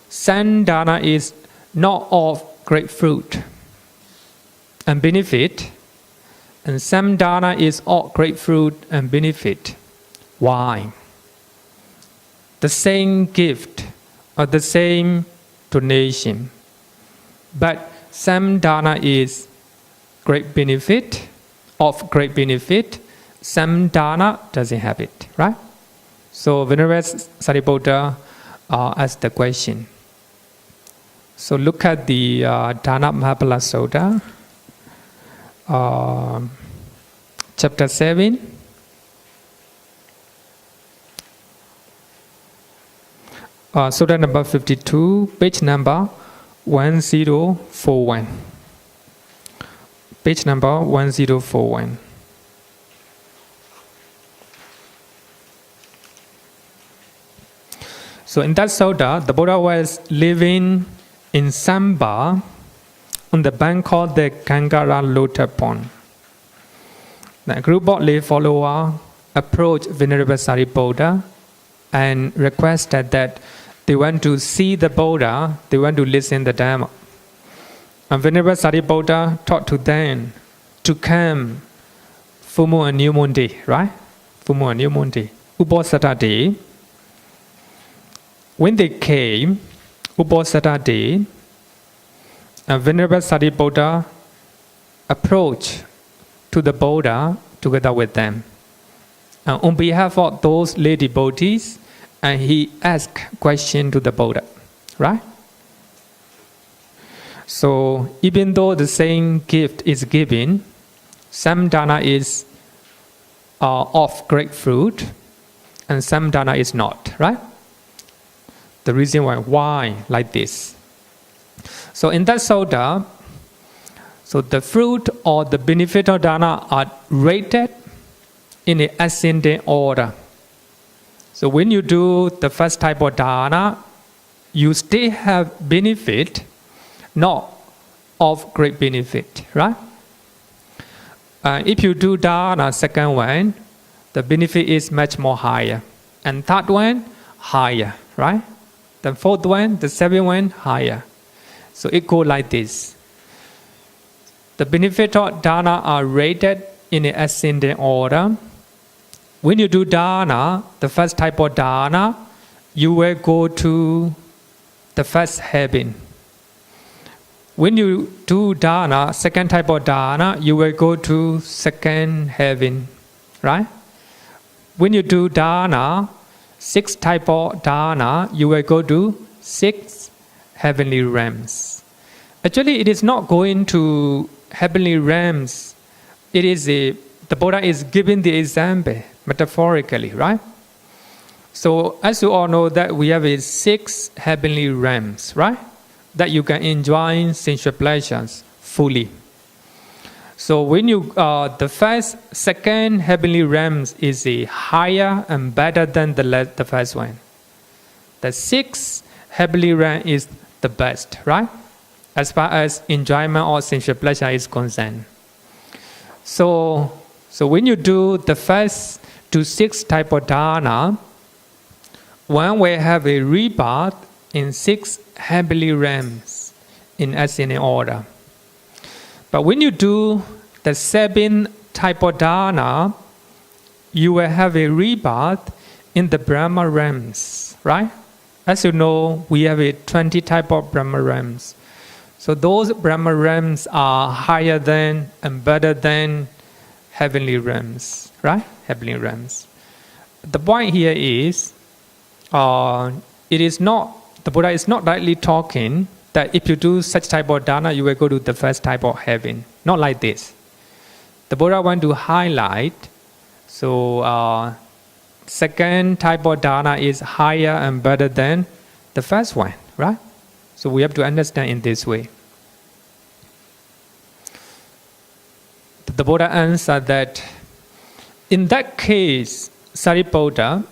some Dāna is not of great fruit and benefit, and some Dāna is of great fruit and benefit. Why? The same gift or the same donation, but some Dāna is great benefit, of great benefit, some Dāna doesn't have it, right? So Venerable Sariputta asked the question. So look at the Dāna Mahapala Sutta, chapter 7. Sutta number 52, page number 1041. Page number 1041. So in that sutta, the Buddha was living in Samba on the bank called the Gangara Lotus Pond. The group of lay followers approached Venerable Sariputta and requested that they want to see the Buddha, they want to listen to the Dhamma. And Venerable Sariputta taught to them to come full moon and new moon day, right? Full moon and new moon day. Uposatha day. When they came, Uposatha day, Venerable Sariputta approached to the Buddha together with them. And on behalf of those lay devotees, and he asked question to the Buddha, right? So even though the same gift is given, some Dāna is of great fruit, and some Dāna is not, right? The reason why like this. So in that sutta, so the fruit or the benefit of Dāna are rated in the ascending order. So when you do the first type of Dāna, you still have benefit, not of great benefit, right? If you do Dāna, second one, the benefit is much more higher. And third one, higher, right? The fourth one, the seventh one, higher. So it goes like this. The benefit of Dāna are rated in the ascending order. When you do Dāna, the first type of Dāna, you will go to the first heaven. When you do Dāna, second type of Dāna, you will go to second heaven, right? When you do Dāna, 6 type of dana, you will go to 6 heavenly realms. Actually, it is not going to heavenly realms. It is the Buddha is giving the example metaphorically, right? So as you all know that we have 6 heavenly realms, right? That you can enjoy sensual pleasures fully. So when you, the second heavenly realms is higher and better than the first one. The 6th heavenly realm is the best, right? As far as enjoyment or sensual pleasure is concerned. So when you do the first to 6 type of dana, one will have a rebirth in 6 heavenly realms in ascending order. But when you do the 7th type of dana, you will have a rebirth in the Brahma realms, right? As you know, we have 20 type of Brahma realms. So those Brahma realms are higher than and better than heavenly realms, right? Heavenly realms. The point here is, it is not, the Buddha is not directly talking that if you do such type of dana, you will go to the first type of heaven. Not like this. The Buddha want to highlight, so second type of dana is higher and better than the first one, right? So we have to understand in this way. The Buddha answered that, in that case, Sariputta,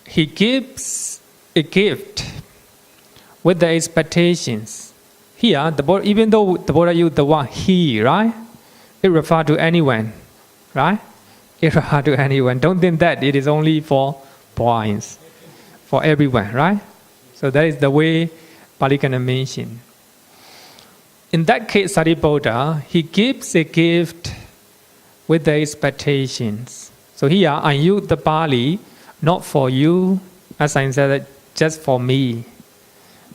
he gives a gift with the expectations. Here, even though the Buddha used the word he, right? It refers to anyone, right? It refers to anyone. Don't think that it is only for boys, for everyone, right? So that is the way Pali Canon mentioned. In that case, Sariputta, he gives a gift with the expectations. So here, I use the Pali not for you, as I said, just for me.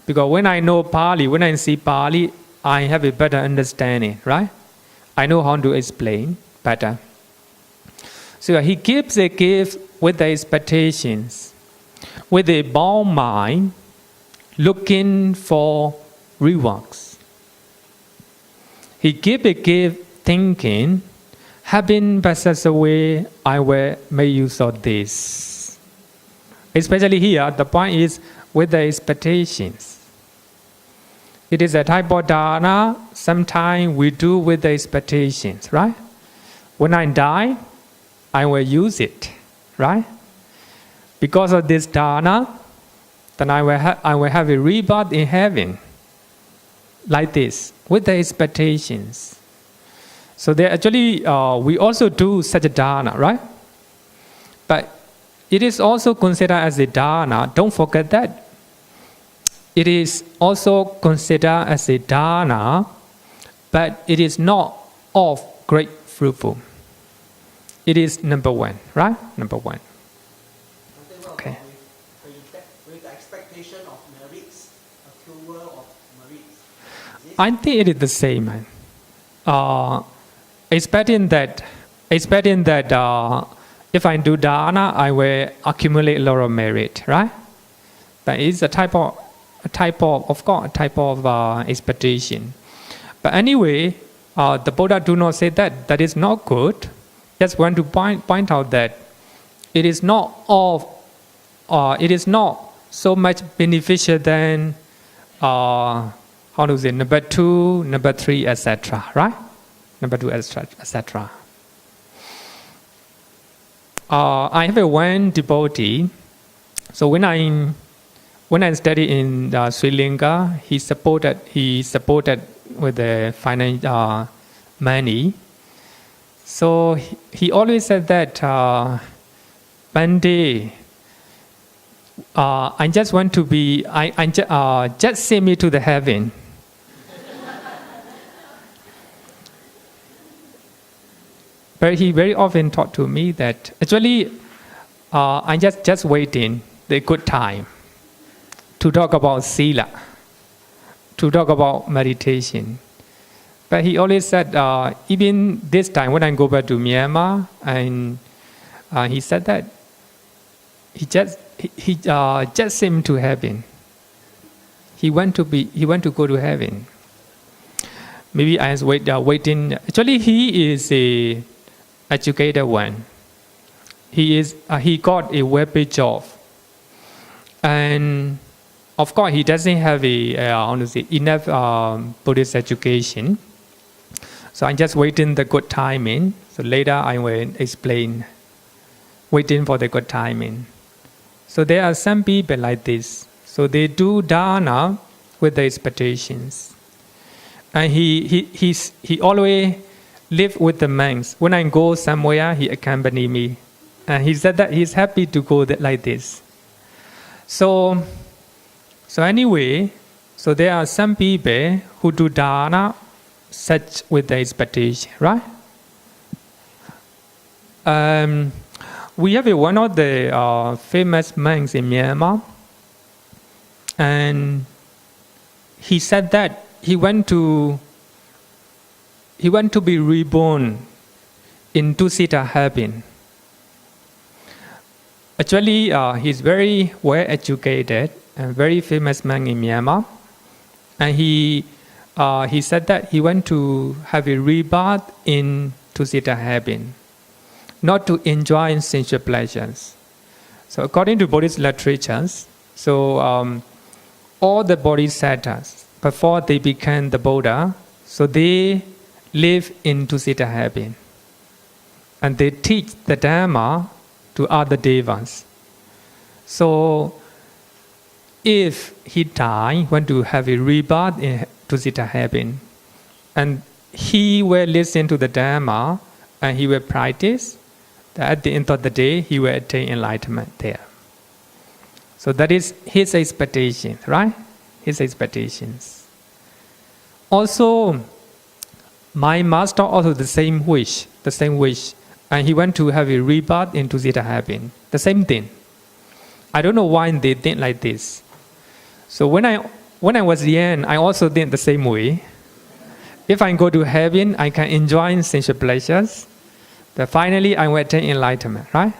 Because when I know Pali, when I see Pali, I have a better understanding, right? I know how to explain better. So he gives a gift with the expectations, with a bound mind, looking for rewards. He gives a gift thinking, having passed away, I will make use of this. Especially here, the point is with the expectations. It is a type of dana, sometimes we do with the expectations, right? When I die, I will use it, right? Because of this dana, then I will have a rebirth in heaven. Like this, with the expectations. So there actually, we also do such a dana, right? But it is also considered as a dana. Don't forget that. It is also considered as a dana, but it is not of great fruitful. It is number 1, right? Number 1. Okay. With the expectation of merits, approval of merits. I think it is the same, man. Expecting that if I do dana, I will accumulate a lot of merit, right? But it's a type of expectation. But anyway, the Buddha do not say that. That is not good. Just want to point out that it is not so much beneficial than number 2, number 3, etc. Right? Number 2, etc. I have one devotee. So when I studied in Sri Lanka, he supported with the financial money. So he always said that, Bhante, I just want to be, just send me to the heaven. But he very often taught to me that actually, I just waiting the good time to talk about sila, to talk about meditation. But he always said, even this time when I go back to Myanmar, and he said that he just seemed to heaven. He want to go to heaven. Maybe I was waiting. Actually, he is a educated one. He got a well-paid job, and of course he doesn't have enough Buddhist education. So I'm just waiting the good timing. So later I will explain. Waiting for the good timing. So there are some people like this. So they do Dāna with the expectations. And he always live with the monks. When I go somewhere, he accompany me. And he said that he's happy to go like this. So anyway, so there are some people who do Dāna such with the expectation, right? We have one of the famous monks in Myanmar, and he said that he went to be reborn in two-seater heaven. Actually, he's very well educated and very famous monk in Myanmar, and he said that he went to have a rebirth in two-seater heaven, not to enjoy sensual pleasures. So according to Buddhist literatures, all the bodhisattvas, before they became the Buddha, so they live in two-seater heaven. And they teach the Dhamma to other devas. So if he died, want to have a rebirth in two-seater heaven, and he will listen to the Dhamma and he will practice, that at the end of the day he will attain enlightenment there. So that is his expectation, right? His expectations. Also, my master also the same wish, and he went to have a rebirth into Zeta heaven. The same thing. I don't know why they think like this. So when I was young, I also think the same way. If I go to heaven, I can enjoy sensual pleasures. But finally, I will attain enlightenment, right?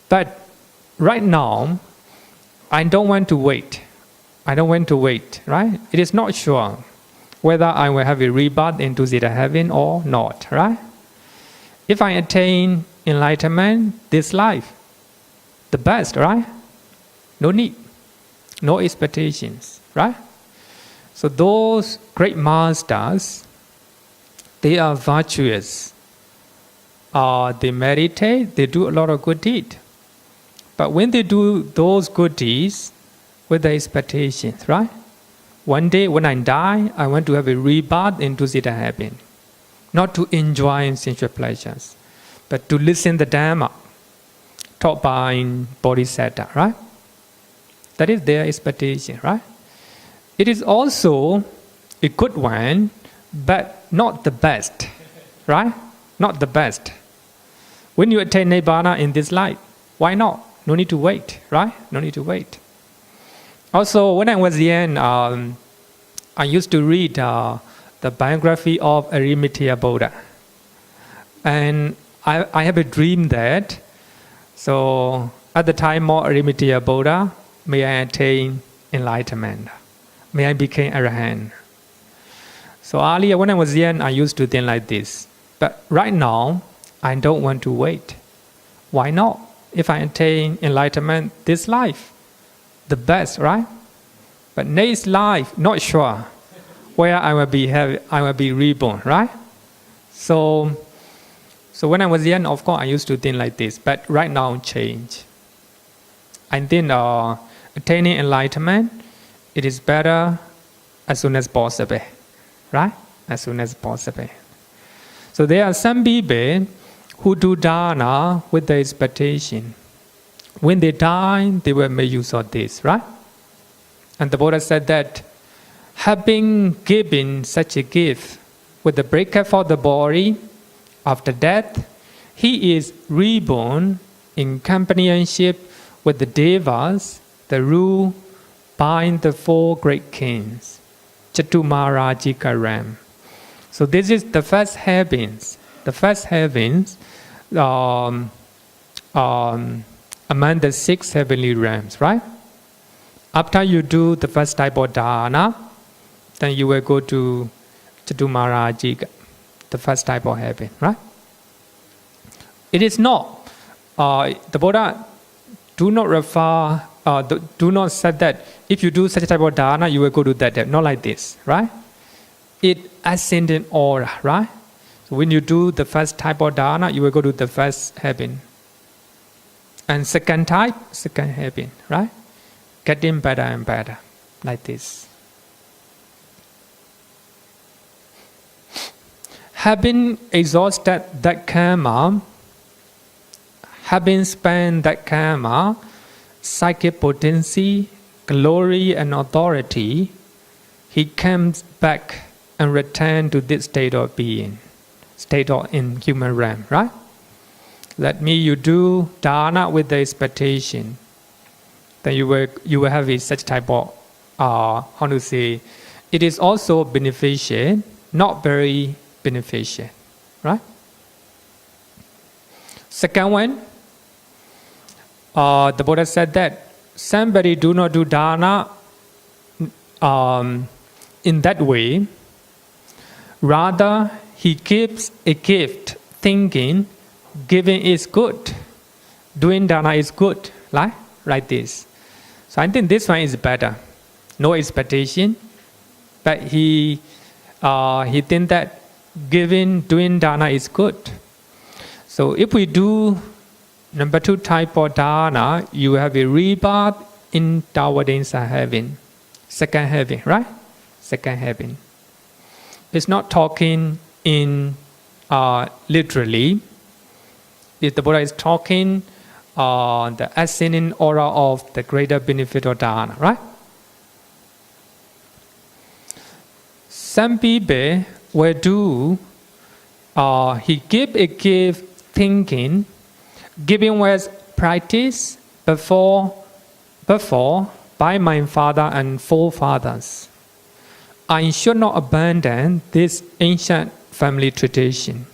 But right now, I don't want to wait. Right? It is not sure whether I will have a rebirth into Zeta heaven or not, right? If I attain enlightenment this life, the best, right? No need, no expectations, right? So those great masters, they are virtuous. They meditate, they do a lot of good deeds. But when they do those good deeds with the expectations, right? One day when I die, I want to have a rebirth into Zeta heaven. Not to enjoy sensual pleasures, but to listen the Dhamma taught by Bodhisattva, right? That is their expectation, right? It is also a good one, but not the best, right? Not the best. When you attain Nibbana in this life, why not? No need to wait, right? No need to wait. Also, when I was young, I used to read the biography of Arimathea Buddha. And I have a dream that, so at the time of Arimathea Buddha, may I attain enlightenment. May I become Arahant. So earlier when I was young, I used to think like this. But right now, I don't want to wait. Why not? If I attain enlightenment this life, the best, right? But next life, not sure where I will be reborn, right? So when I was young, of course, I used to think like this. But right now, change. I think attaining enlightenment, it is better as soon as possible, right? As soon as possible. So there are some people who do Dāna with the expectation. When they die, they will make use of this, right? And the Buddha said that having given such a gift with the breakup of the body, after death, he is reborn in companionship with the devas, the rule by the four great kings, Chatumārajika realm. So this is the first heavens. The first heavens among the 6 heavenly realms, right? After you do the first type of dana, then you will go to Chatumarajiga, the first type of heaven, right? It is not, the Buddha do not refer, do not say that if you do such a type of dana, you will go to that, not like this, right? It ascending aura, right? So when you do the first type of dana, you will go to the first heaven. And second type, second heaven, right? Getting better and better, like this. Having exhausted that karma, having spent that karma, psychic potency, glory and authority, he comes back and returns to this state of being, state of in human realm, right? Let me you do dana with the expectation. Then you will have a such type of how to say, it is also beneficial, not very beneficial, right? Second one, the Buddha said that somebody do not do dana in that way. Rather, he gives a gift thinking giving is good, doing dana is good, like this. So I think this one is better. No expectation, but he think that doing dana is good. So if we do number 2 type of dana, you have a rebirth in Tawadinsa heaven, second heaven, right? Second heaven. It's not talking in literally. If the Buddha is talking the ascending aura of the greater benefit of dana, right? Some people will do, he give a gift thinking, giving was practice before by my father and forefathers. I should not abandon this ancient family tradition.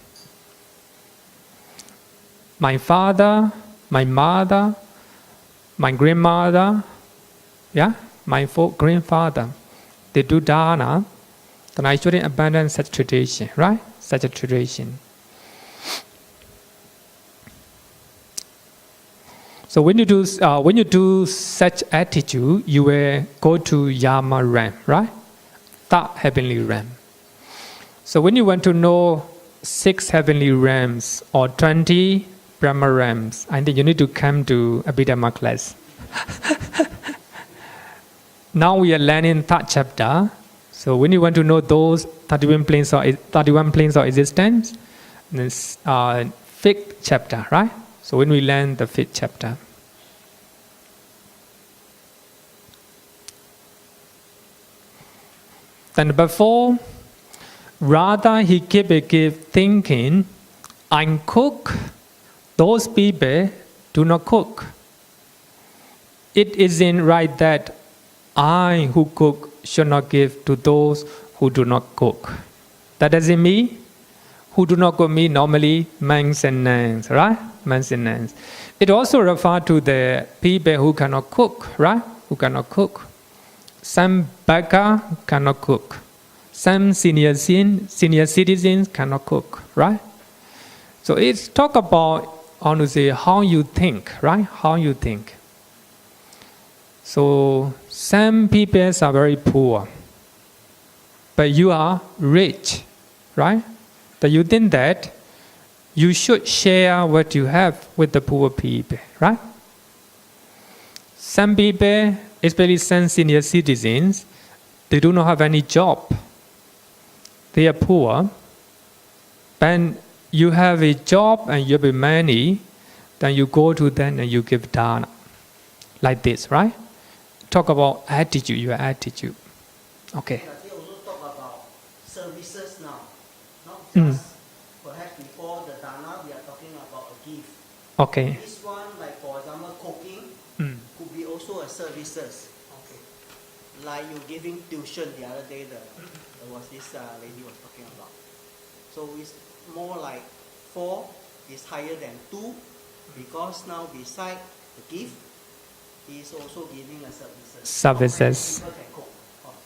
My father, my mother, my grandmother, my grandfather, they do dana, then I shouldn't abandon such tradition, right? Such a tradition. So when you do such attitude, you will go to Yama realm, right? Third heavenly realm. So when you want to know 6 heavenly realms or 20 Brahma realms, I think you need to come to Abhidhamma class. Now we are learning 3rd chapter. So when you want to know those 31 planes of existence, this 5th chapter, right? So when we learn the 5th chapter. Then before, rather he keep a gift thinking, I cook, those people do not cook. It isn't right that I who cook should not give to those who do not cook. That doesn't mean who do not cook mean normally monks and nuns, right? Monks and nuns. It also refers to the people who cannot cook, right? Who cannot cook. Some beggar cannot cook. Some senior citizens cannot cook, right? So it's talk about how you think, right? How you think. So some people are very poor, but you are rich, right? But you think that you should share what you have with the poor people, right? Some people, especially some senior citizens, they do not have any job. They are poor, but you have a job and you have money, then you go to them and you give dana. Like this, right? Talk about attitude, your attitude. Okay. They also talk about services now. Not just perhaps before the dana, we are talking about a gift. Okay. This one, like for example, cooking, could be also a services. Okay. Like you giving tuition the other day, there was this lady was talking about. So it's more like 4 is higher than 2, because now beside the gift, he is also giving a services. Services.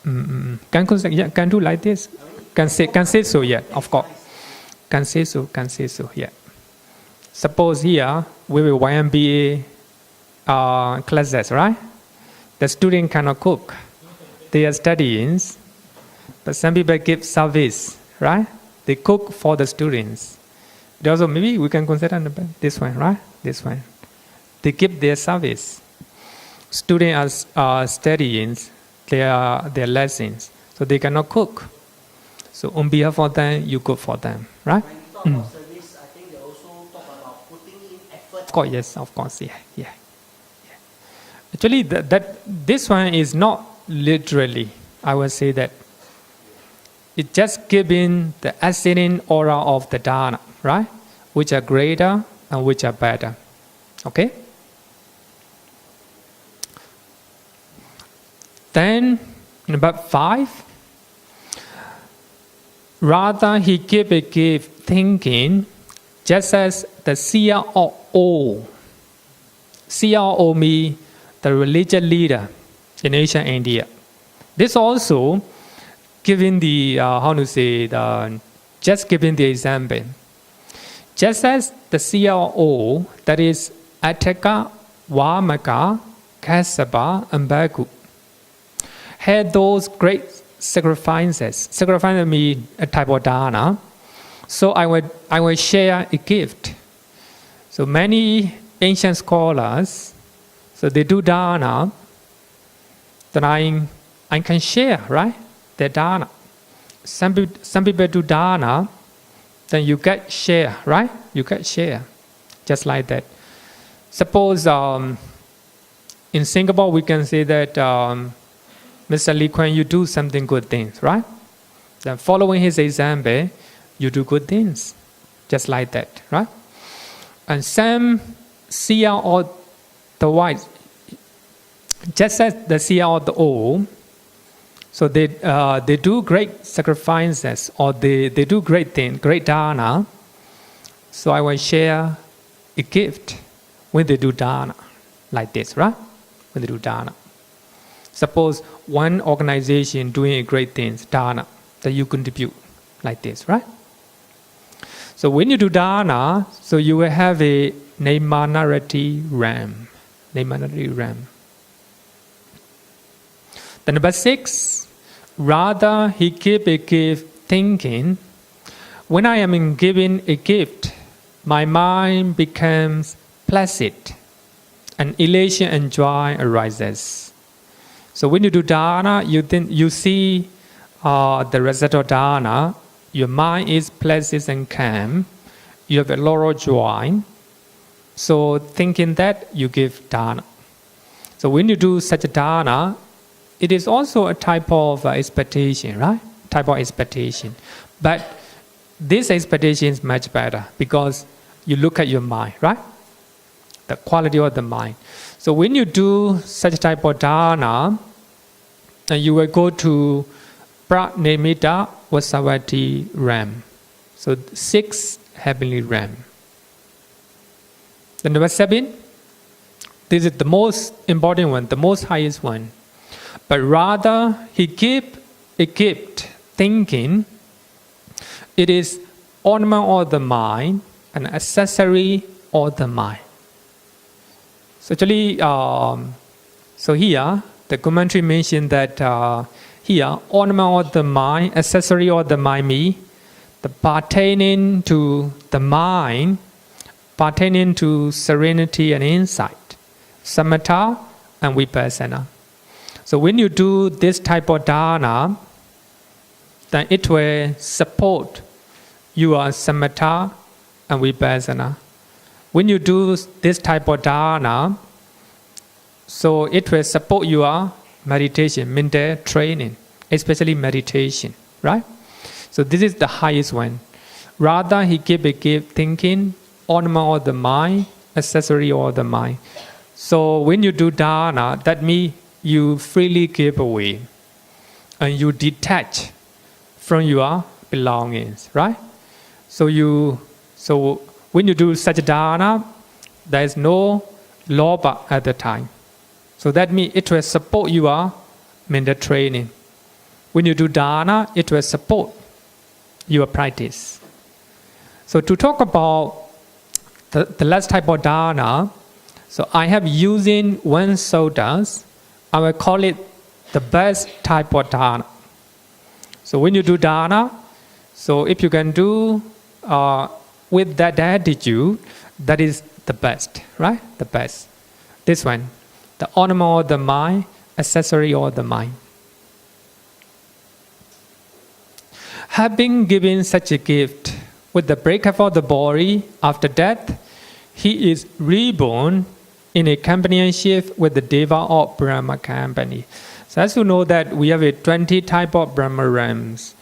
People can cook. Can do like this. Can say so, yeah, of course. Can say so, yeah. Suppose here we will YMBA classes, right? The student cannot cook. They are studying, but some people give service, right? They cook for the students. They also, maybe we can consider this one, right? This one. They give their service. Students are studying their lessons, so they cannot cook. So on behalf of them, you cook for them, right? When you talk about service, I think they also talk about putting in effort. Of course, yes, of course, yeah. Actually, this one is not literally, I would say that it's just giving the ascending aura of the Dāna, right? Which are greater and which are better. Okay? Then, number 5. Rather, he gave a gift thinking, just as the seer of all. Seer of all means the religious leader in ancient India. This also giving the, just giving the example. Just as the seer of all, that is Attaka, Vamaka, Kassapa, and Bhagu, had those great sacrifices. Sacrifice means a type of Dāna. So I will share a gift. So many ancient scholars, so they do Dāna, then I can share, right? Their Dāna. Some people do Dāna, then you get share, right? You get share, just like that. Suppose in Singapore we can say that Mr. Lee Kuan Yew do something good things, right? Then following his example, you do good things, just like that, right? And some seer or the wise, just as the seer or the old, so they do great sacrifices or they do great things, great Dāna. So I will share a gift when they do Dāna, like this, right? When they do Dāna. Suppose one organization doing a great things, Dāna, that you contribute, like this, right? So when you do Dāna, so you will have a Naimanarati Ram. Naimanarati Ram. Then number 6, rather he gave a gift thinking, when I am giving a gift, my mind becomes placid and elation and joy arises. So when you do Dāna, you see the result of Dāna, your mind is placid and calm, you have a lot of joy. So thinking that, you give Dāna. So when you do such a Dāna, it is also a type of expectation, right? Type of expectation. But this expectation is much better because you look at your mind, right? The quality of the mind. So when you do such type of Dāna, you will go to Pranimita Vasavati Ram. So 6 heavenly Ram. The number 7, this is the most important one, the most highest one. But rather, he gave a gift thinking, it is ornament of the mind, an accessory of the mind. So actually, so here, the commentary mentioned that here, ornament of the mind, accessory of the mind means the pertaining to the mind, pertaining to serenity and insight, samatha and vipassana. So when you do this type of Dāna, then it will support your samatha and vipassana. When you do this type of Dāna, so it will support your meditation, mental training, especially meditation, right? So this is the highest one. Rather, he gave a gift thinking, ornament of the mind, accessory of the mind. So when you do Dāna, that means you freely give away and you detach from your belongings, right? So when you do such Dāna, there is no lobha at the time. So that means it will support your mental training. When you do dāna, it will support your practice. So to talk about the last type of dāna, so I have using one suttas, I will call it the best type of dāna. So when you do dāna, so if you can do with that attitude, that is the best, right? The best. This one, the ornament of the mind, accessory of the mind. Having given such a gift, with the breakup of the body after death, he is reborn in a companionship with the Deva of Brahma company. So as you know that we have a 20 type of Brahma realms.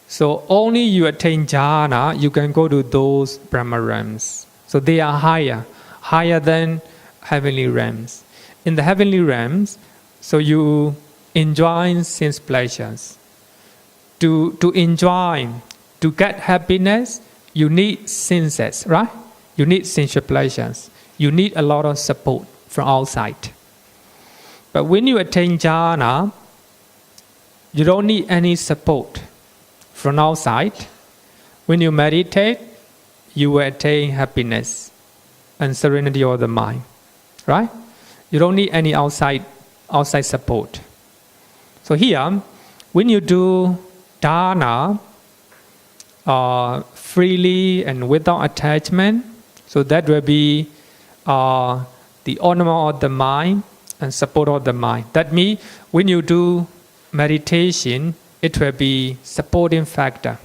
So only you attain jhana, you can go to those Brahma realms. So they are higher than heavenly realms. In the heavenly realms, so you enjoy sense pleasures. To enjoy, to get happiness, you need senses, right? You need sensual pleasures. You need a lot of support from outside. But when you attain jhana, you don't need any support from outside. When you meditate, you will attain happiness and serenity of the mind, right? You don't need any outside support. So here, when you do dāna freely and without attachment, so that will be the ornament of the mind and support of the mind. That means when you do meditation, it will be supporting factor,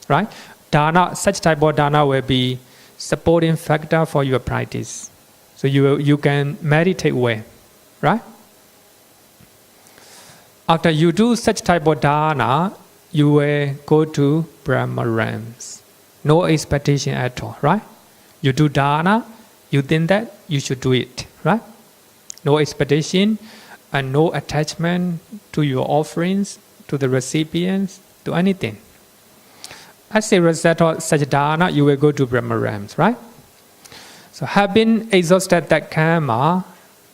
right? Dāna, such type of dāna will be supporting factor for your practice. So you can meditate well, right? After you do such type of dāna, you will go to Brahma realms. No expectation at all, right? You do dāna, you think that you should do it, right? No expectation and no attachment to your offerings, to the recipients, to anything. As a result of such dāna, you will go to Brahma realms, right? So having exhausted that karma,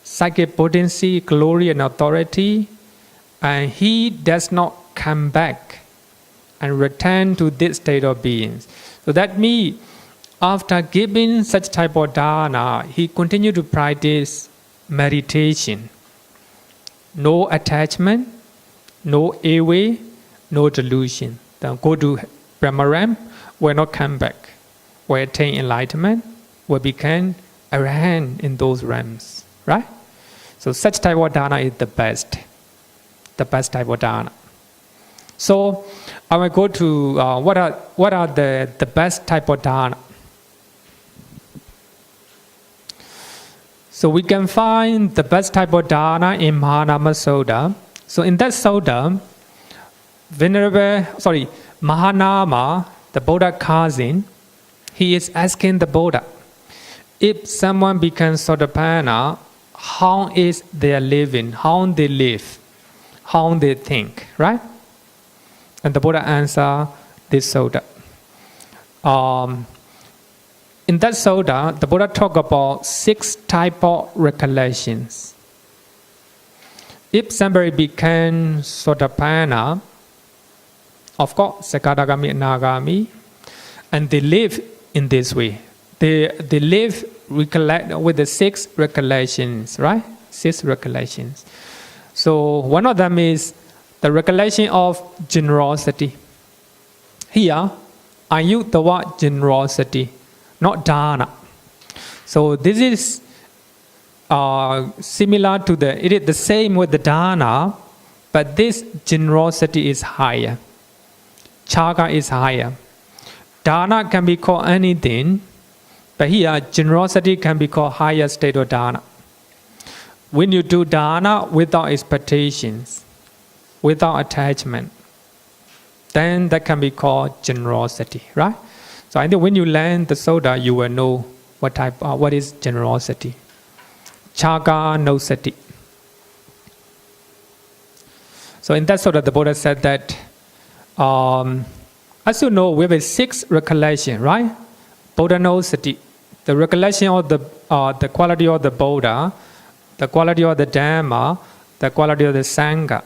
psychic potency, glory and authority, and he does not come back and return to this state of beings. So that means after giving such type of dāna, he continued to practice meditation. No attachment, no away, no delusion. Then go to Brahma realm, will not come back. Will attain enlightenment, will become arahant in those realms, right? So such type of dāna is the best type of dāna. So I will go to what are the best type of dāna. So we can find the best type of dāna in Mahanama Sutta. So in that Sutta, Mahanama, the Buddha cousin, he is asking the Buddha, if someone becomes Sotapanna, how is their living, how they live, how they think, right? And the Buddha answered this Sutta. In that Sutta, the Buddha talked about 6 types of recollections. If somebody becomes Sotapanna, of course, Sakadagami and Nagami, and they live in this way. They live with the 6 recollections, right? 6 recollections. So one of them is the recollection of generosity. Here, I use the word generosity, not dāna. So this is similar to it is the same with the dāna, but this generosity is higher. Chaga is higher. Dāna can be called anything, but here generosity can be called higher state of dāna. When you do dāna without expectations, without attachment, then that can be called generosity, right? So I think when you learn the Sutta, you will know what is generosity. Chaga no sati. So in that Sutta, the Buddha said that, as you know, we have 6 recollection, right? Buddha no sati, the recollection of the quality of the Buddha, the quality of the Dhamma, the quality of the Sangha,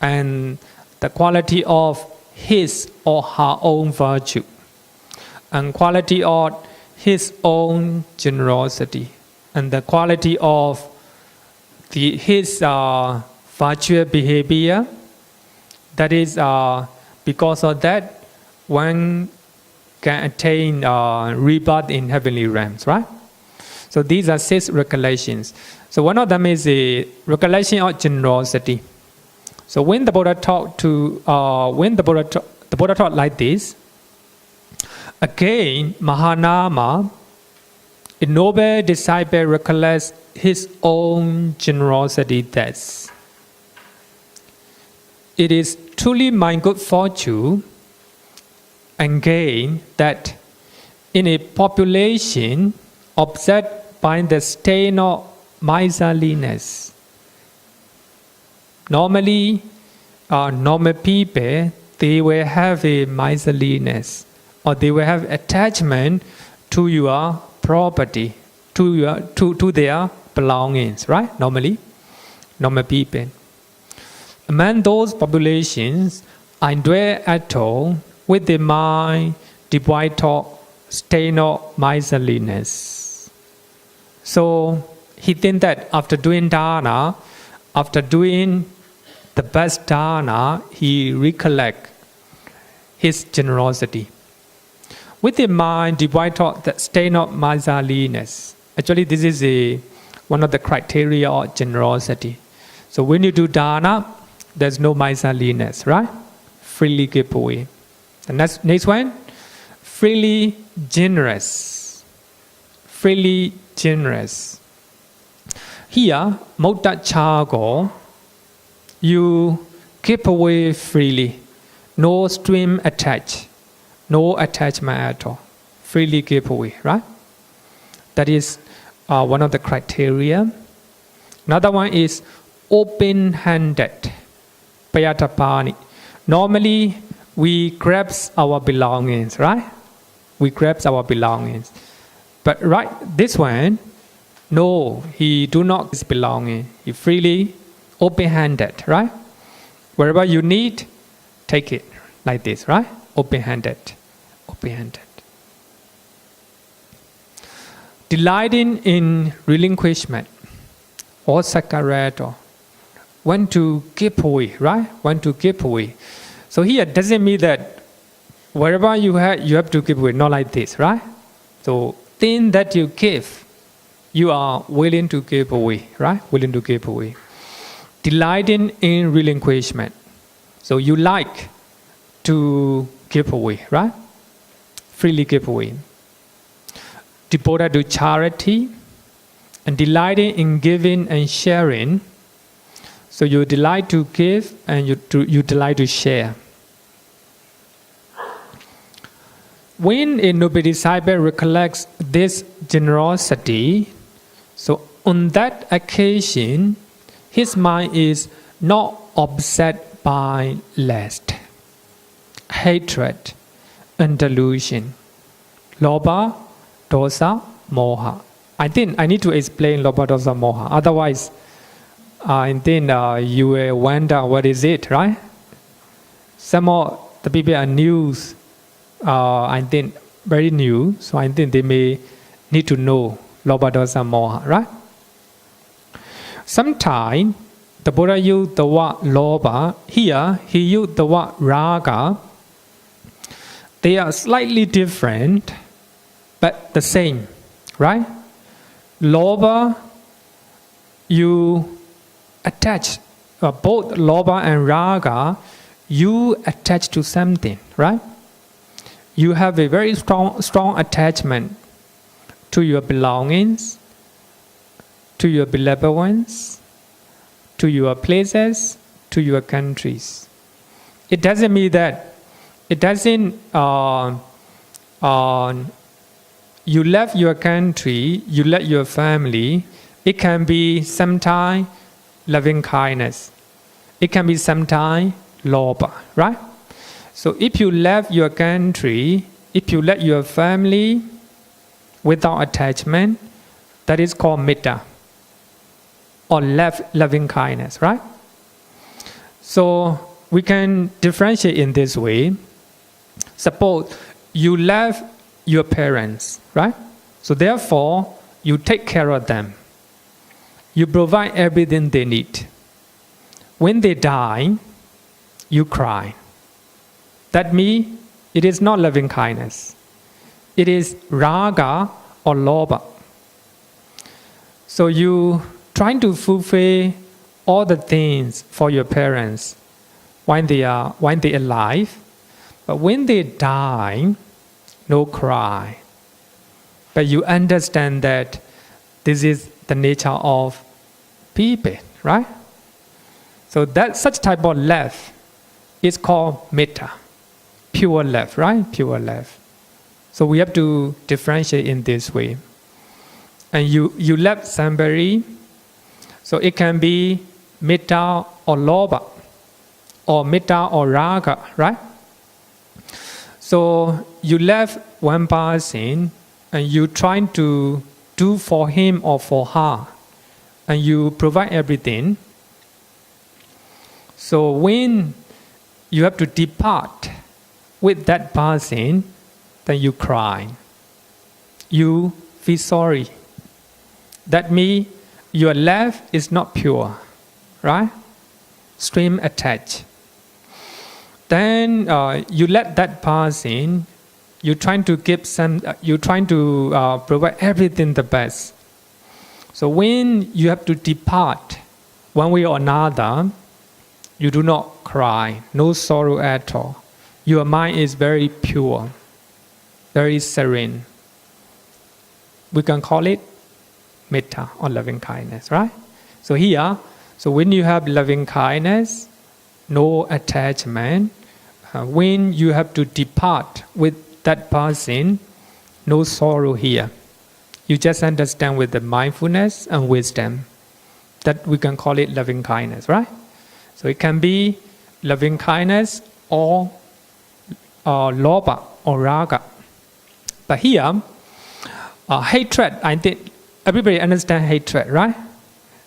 and the quality of his or her own virtue, and quality of his own generosity, and the quality of his virtuous behavior. That is, because of that, one can attain rebirth in heavenly realms, right? So these are 6 recollections. So one of them is the recollection of generosity. So when the Buddha taught the Buddha taught like this, again, Mahanama, a noble disciple, recollects his own generosity thus: it is truly my good fortune and gain that in a population obsessed by the stain of miserliness, normally normal people, they will have a miserliness, or they will have attachment to your property, to their belongings, right? Normally, normal people. Among those populations, I dwell at all with the mind devoid of stain of miserliness. So he thinks that after doing Dāna, after doing the best Dāna, he recollect his generosity. With the mind devoid of the stain of miserliness. Actually, this is one of the criteria of generosity. So when you do Dāna, there's no miserliness, right? Freely give away. The next one, freely generous. Freely generous. Here, Mutta Chago, you give away freely. No string attached. No attachment at all. Freely give away, right? That is one of the criteria. Another one is open-handed. Payatapani. Normally, we grab our belongings, right? We grab our belongings. But right, this one, no, he do not his belonging. He freely, open-handed, right? Wherever you need, take it like this, right? Open-handed. Open-handed. Delighting in relinquishment or sakarato. Want to give away, right? Want to give away. So here doesn't mean that wherever you have to give away, not like this, right? So thing that you give, you are willing to give away, right? Willing to give away. Delighting in relinquishment. So you like to give away, right? Freely give away. Devoted to charity and delighting in giving and sharing. So you delight to give and you delight to share. When a noble disciple recollects this generosity, so on that occasion, his mind is not upset by lust, hatred, and delusion. Lobha, dosa, moha. I think I need to explain lobha, dosa, moha. Otherwise, I think you will wonder what is it, right? Some of the people are new, I think very new, so I think they may need to know lobha, dosa, moha, right? Sometimes the Buddha used the word lobha. Here he used the word raga. They are slightly different, but the same, right? Lobha, you attach, both lobha and raga, you attach to something, right? You have a very strong attachment to your belongings, to your beloved ones, to your places, to your countries. It doesn't mean that, it doesn't, you left your country, you left your family. It can be sometimes loving kindness. It can be sometimes lobha, right? So if you left your country, if you left your family, without attachment, that is called metta, or loving kindness, right? So we can differentiate in this way. Suppose you love your parents, right? So therefore, you take care of them. You provide everything they need. When they die, you cry. That means it is not loving kindness. It is raga or lobha. So you trying to fulfill all the things for your parents when they are alive, but when they die, no cry. But you understand that this is the nature of people, right? So that such type of love is called metta, pure love, right? Pure love. So we have to differentiate in this way. And you love somebody, so it can be metta or lobha, or metta or raga, right? So you love one person and you trying to do for him or for her, and you provide everything. So when you have to depart with that person, then you cry. You feel sorry. That means your love is not pure, right? Stream attached. Then you let that person. You're trying to give some. You're trying to provide everything the best. So when you have to depart, one way or another, you do not cry, no sorrow at all. Your mind is very pure, very serene. We can call it metta or loving kindness, right? So here, so when you have loving kindness, no attachment, when you have to depart with that person, no sorrow here. You just understand with the mindfulness and wisdom that we can call it loving kindness, right? So it can be loving kindness or lobha or raga. But here, hatred, I think everybody understand hatred, right?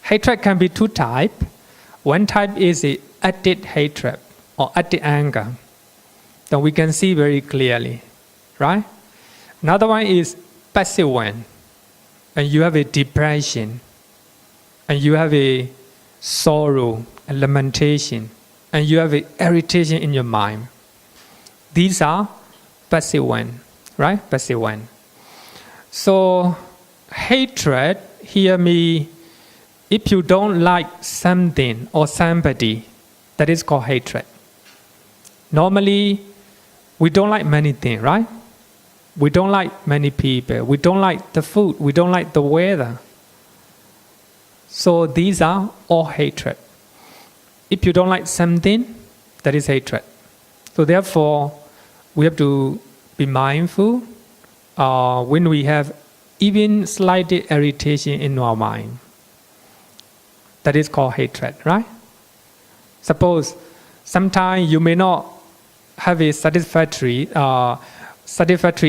Hatred can be two types. One type is the active hatred or active anger. Then we can see very clearly, right? Another one is passive one. And you have a depression. And you have a sorrow, a lamentation. And you have an irritation in your mind. These are passive one, right? Passive one. So hatred, hear me, if you don't like something or somebody, that is called hatred. Normally, we don't like many things, right? We don't like many people. We don't like the food. We don't like the weather. So these are all hatred. If you don't like something, that is hatred. So therefore, we have to be mindful when we have even slight irritation in our mind. That is called hatred, right? Suppose sometimes you may not have a satisfactory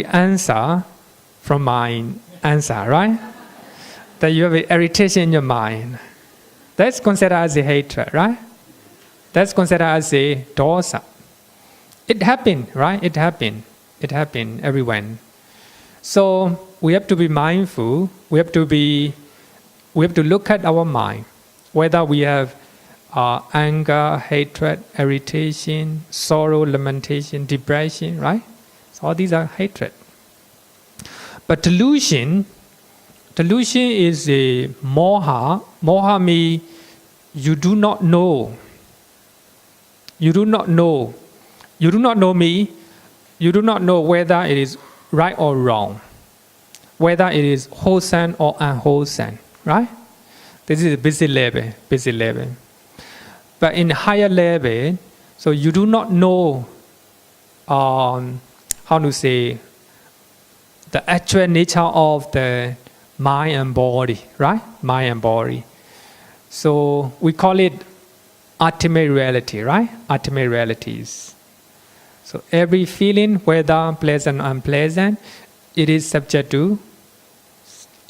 answer from my answer, right? That you have an irritation in your mind. That's considered as a hatred, right? That's considered as a dosa. It happened, right? It happened everywhere. So we have to be mindful. We have to look at our mind, whether we have anger, hatred, irritation, sorrow, lamentation, depression, right? So all these are hatred. But delusion is a moha. Moha means you do not know. You do not know. You do not know me. You do not know whether it is right or wrong, whether it is wholesome or unwholesome, right? This is a busy level. But in higher level, so you do not know, how to say, the actual nature of the mind and body, right? Mind and body. So we call it ultimate reality, right? Ultimate realities. So every feeling, whether pleasant or unpleasant, it is subject to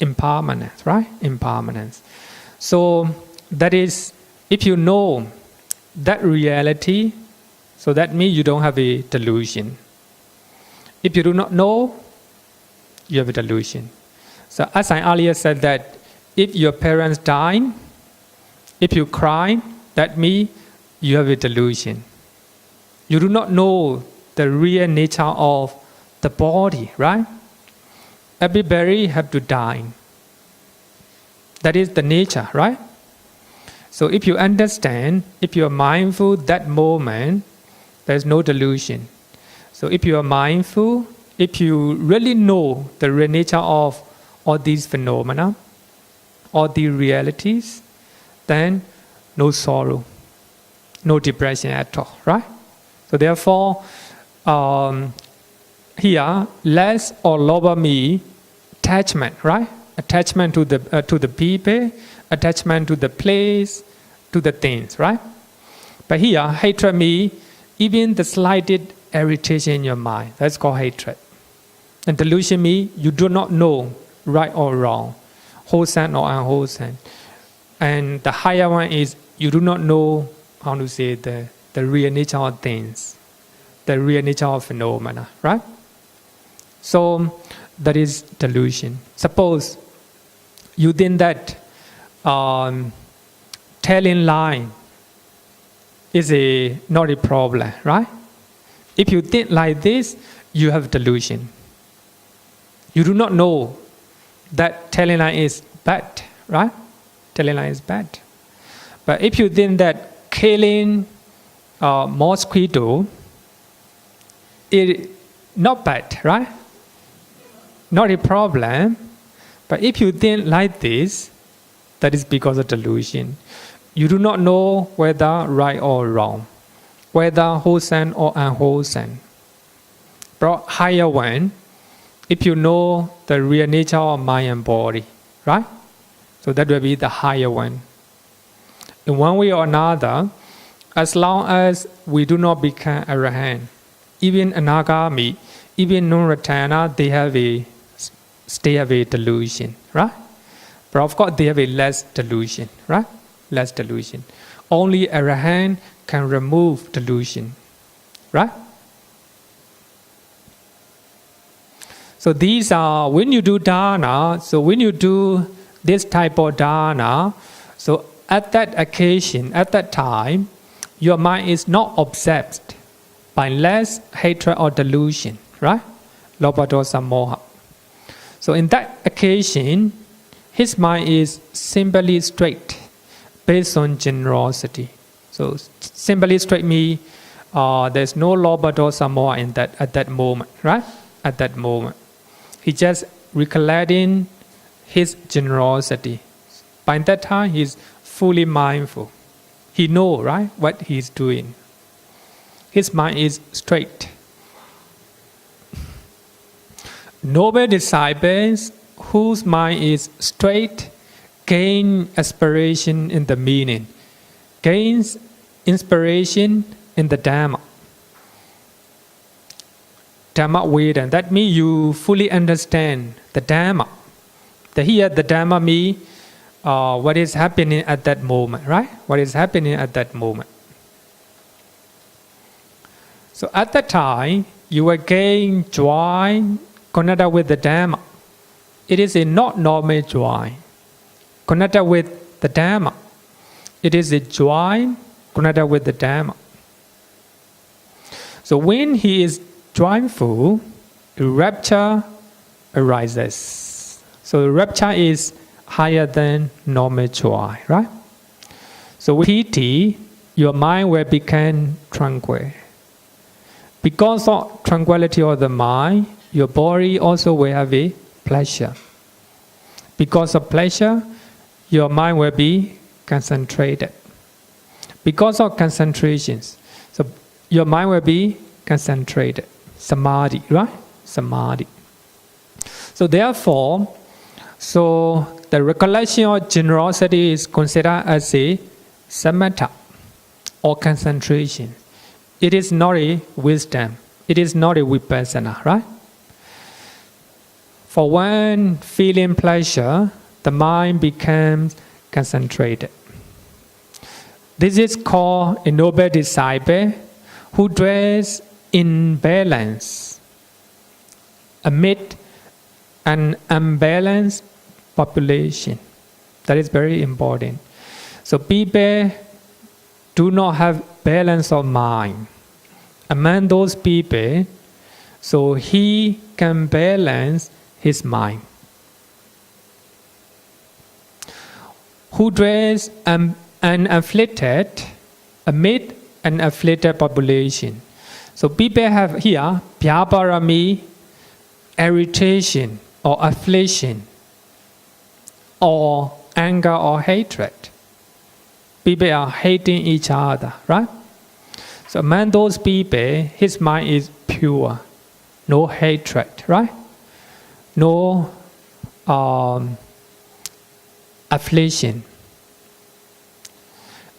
impermanence, right? Impermanence. So that is, if you know that reality, so that means you don't have a delusion. If you do not know, you have a delusion. So as I earlier said that if your parents die, if you cry, that means you have a delusion. You do not know the real nature of the body, right? Everybody have to die. That is the nature, right? So if you understand, if you are mindful that moment, there is no delusion. So if you are mindful, if you really know the real nature of all these phenomena, all the realities, then no sorrow, no depression at all, right? So therefore, here, less or lower me, attachment, right? Attachment to the people, attachment to the place, to the things, right? But here, hatred me, even the slightest irritation in your mind, that's called hatred. And delusion me, you do not know right or wrong, wholesome or unwholesome. And the higher one is you do not know how to say the real nature of things, the real nature of phenomena, right? So that is delusion. Suppose you think that telling lie is not a problem, right? If you think like this, you have delusion. You do not know that telling lie is bad, right? Telling lie is bad. But if you think that killing mosquito is not bad, right? Not a problem. But if you think like this, that is because of delusion. You do not know whether right or wrong, whether wholesome or unwholesome. But higher one, if you know the real nature of mind and body, right? So that will be the higher one. In one way or another, as long as we do not become arahant, even anagami, even non-ratana, they have a delusion, right? But of course, they have a less delusion, right? Less delusion. Only arahant can remove delusion, right? So these are, when you do Dāna, so when you do this type of Dāna, so at that occasion, at that time, your mind is not obsessed by less hatred or delusion, right? Lobha, dosa, moha. So in that occasion, his mind is simply straight, based on generosity. So simply straight means there's no lobha, dosa, moha in that at that moment, right? At that moment, he just recollecting his generosity. By that time, he's fully mindful. He knows, right, what he's doing. His mind is straight. Noble disciples whose mind is straight gain aspiration in the meaning, gains inspiration in the Dhamma. Dhamma Vedan, that means you fully understand the Dhamma. Here the Dhamma means what is happening at that moment, right? What is happening at that moment. So at that time, you will gain joy connected with the Dhamma. It is a not normal joy connected with the Dhamma. It is a joy connected with the Dhamma. So when he is joyful, rapture arises. So rapture is higher than normal joy, right? So with piti, your mind will become tranquil. Because of tranquility of the mind, your body also will have a pleasure. Because of pleasure, your mind will be concentrated. Because of concentrations, so your mind will be concentrated. Samadhi, right? Samadhi. So therefore, so the recollection of generosity is considered as a samatha or concentration. It is not a wisdom. It is not a vipassana, right? For one feeling pleasure, the mind becomes concentrated. This is called a noble disciple who dwells in balance amid an unbalanced population. That is very important. So people do not have balance of mind. Among those people, so he can balance his mind. Who dwells unafflicted amid an afflicted population. So people have here Bhyaparami, irritation or affliction, or anger or hatred. People are hating each other, right? So among those people, his mind is pure, no hatred, right? No affliction.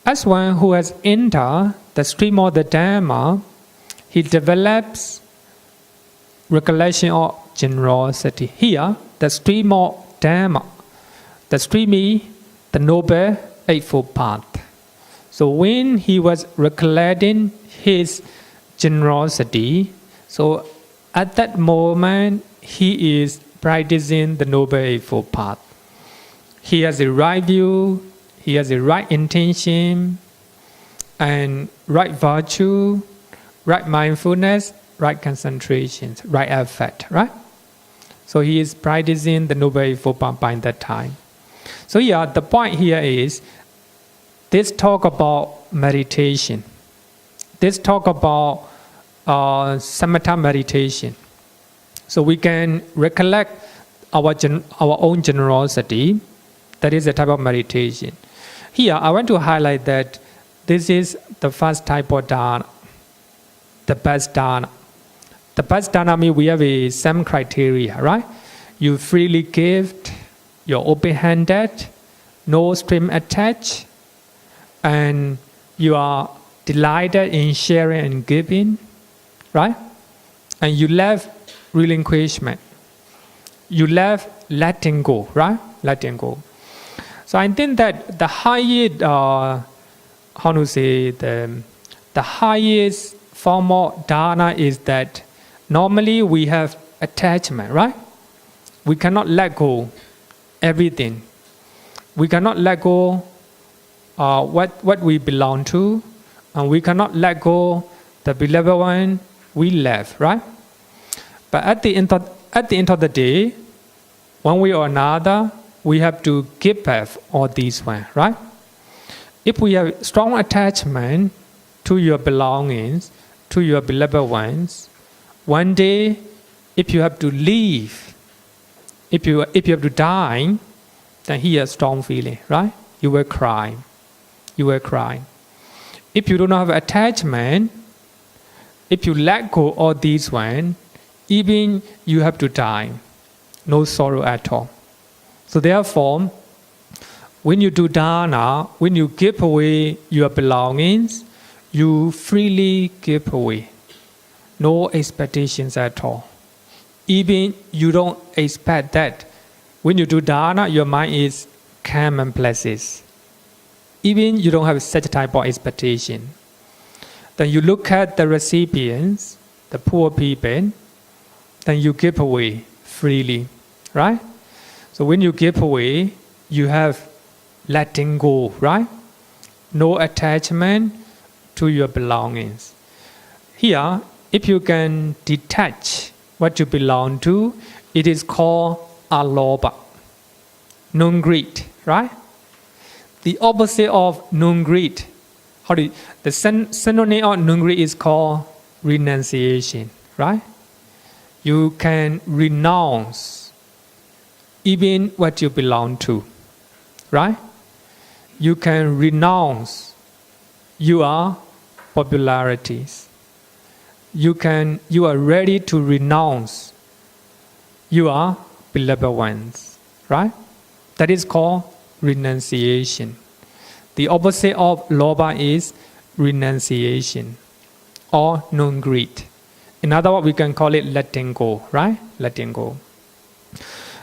As one who has entered the stream of the Dharma, he develops recollection of generosity. Here, the stream of Dharma, the stream is the Noble Eightfold Path. So when he was recollecting his generosity, so at that moment, he is practicing the Noble Eightfold Path. He has the right view, he has the right intention, and right virtue, right mindfulness, right concentration, right effort, right? So he is practicing the Noble Eightfold Path by that time. So yeah, the point here is, this talk about meditation. This talk about samatha meditation. So we can recollect our own generosity. That is a type of meditation. Here, I want to highlight that this is the first type of Dāna, the best Dāna. The best Dāna means we have some criteria, right? You freely give, you're open-handed, no string attached, and you are delighted in sharing and giving, right? And you love relinquishment. You love letting go, right? Letting go. So I think that the highest, the highest form of Dāna is that normally we have attachment, right? We cannot let go everything. We cannot let go what we belong to, and we cannot let go the beloved one we love, right? But at the end of the day, one way or another, we have to give back all these ones, right? If we have strong attachment to your belongings, to your beloved ones, one day, if you have to leave, if you have to die, then he has strong feeling, right? You will cry. You will cry. If you do not have attachment, if you let go all these ones, even you have to die, no sorrow at all. So therefore, when you do Dāna, when you give away your belongings, you freely give away. No expectations at all. Even you don't expect that. When you do Dāna, your mind is calm and pleasant. Even you don't have such type of expectation. Then you look at the recipients, the poor people, then you give away freely, right? So when you give away, you have letting go, right? No attachment to your belongings. Here, if you can detach what you belong to, it is called alobha, non-greed, right? The opposite of non-greed, the synonym of non-greed is called renunciation, right? You can renounce even what you belong to, right? You can renounce your popularities. You are ready to renounce your beloved ones, right? That is called renunciation. The opposite of lobha is renunciation or non-greed. In other words, we can call it letting go, right? Letting go.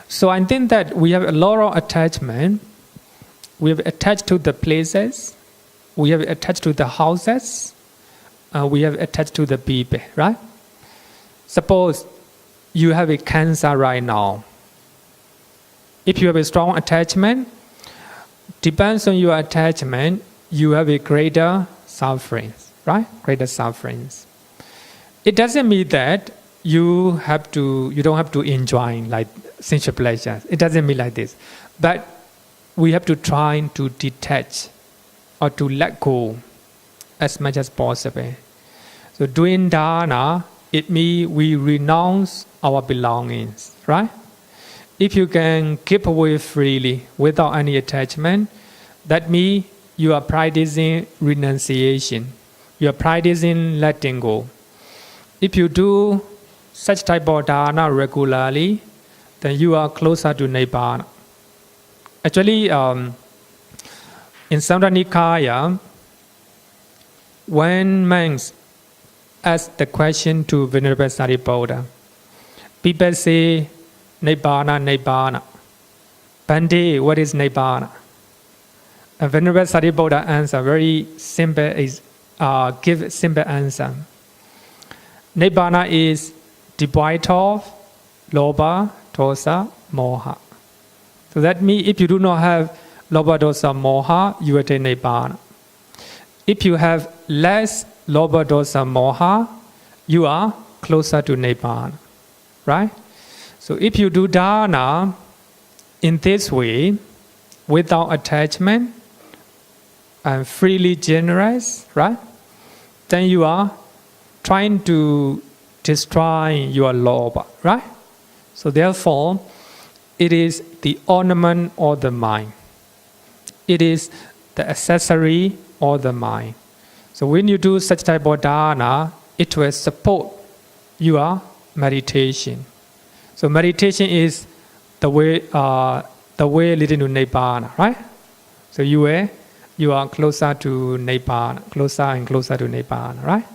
So I think that we have a lot of attachment. We have attached to the places, we have attached to the houses, we have attached to the people, right? Suppose you have a cancer right now. If you have a strong attachment, depends on your attachment, you have a greater suffering, right? Greater sufferings. It doesn't mean that you don't have to enjoy like sensual pleasures. It doesn't mean like this. But we have to try to detach or to let go as much as possible. So doing Dāna, it means we renounce our belongings, right? If you can give away freely without any attachment, that means you are practicing renunciation. You are practicing letting go. If you do such type of Dāna regularly, then you are closer to Nibbana. Actually, in Samdha Nikaya, when monks ask the question to Venerable Sariputta, people say, Nibbana, Nibbana. Bhante, what is Nibbana? And Venerable Sariputta answer very simple, give simple answer. Nibbana is devoid of lobha, dosa, moha. So that means if you do not have lobha, dosa, moha, you attain Nibbana. If you have less lobha, dosa, moha, you are closer to Nibbana, right? So if you do Dāna in this way, without attachment and freely generous, right? Then you are trying to destroy your lobha, right? So therefore, it is the ornament of the mind. It is the accessory of the mind. So when you do such type of Dāna, it will support your meditation. So meditation is the way leading to Nibbana, right? So you are closer to Nibbana, closer and closer to Nibbana, right?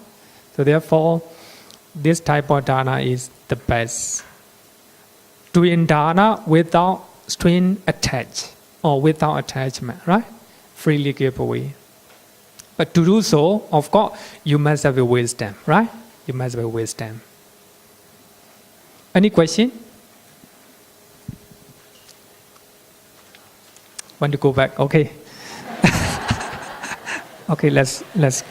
So therefore, this type of Dāna is the best. Doing Dāna without string attached or without attachment, right? Freely give away. But to do so, of course, you must have a wisdom, right? You must have a wisdom. Any question? Want to go back? Okay. Okay, let's close.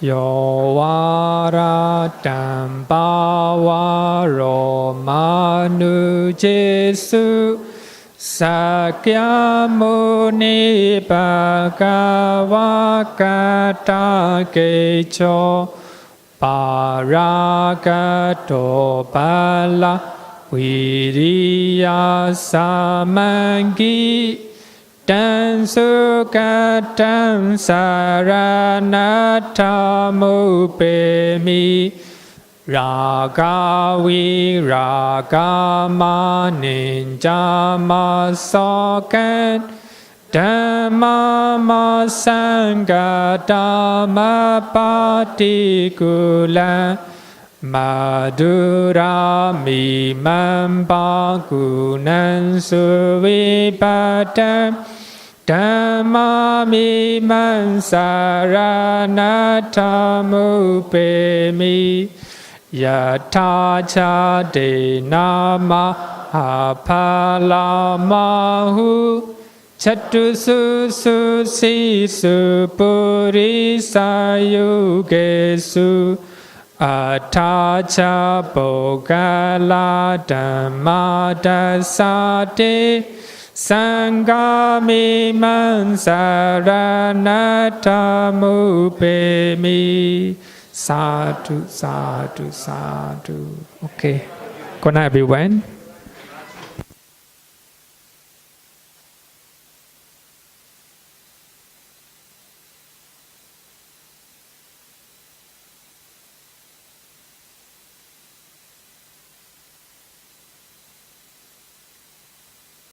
Yo vara tampa ro manu jesu sakya muni bhagava kata kecho paragato bala viriya samangi Tan sukatan saranatamu pemi raga viragama ninjama sokan dhammama sangha dhamma patikula madhura mimamba gunan suvipatam Dhamma mimam saranatamu pemi yatha cha dena mahapalamahu chatusu susisu purisayugesu atha cha bhogala dhamma dasate Sangami mansaranatamu pemi. Sadhu, sadhu, sadhu. Okay. Good night, everyone.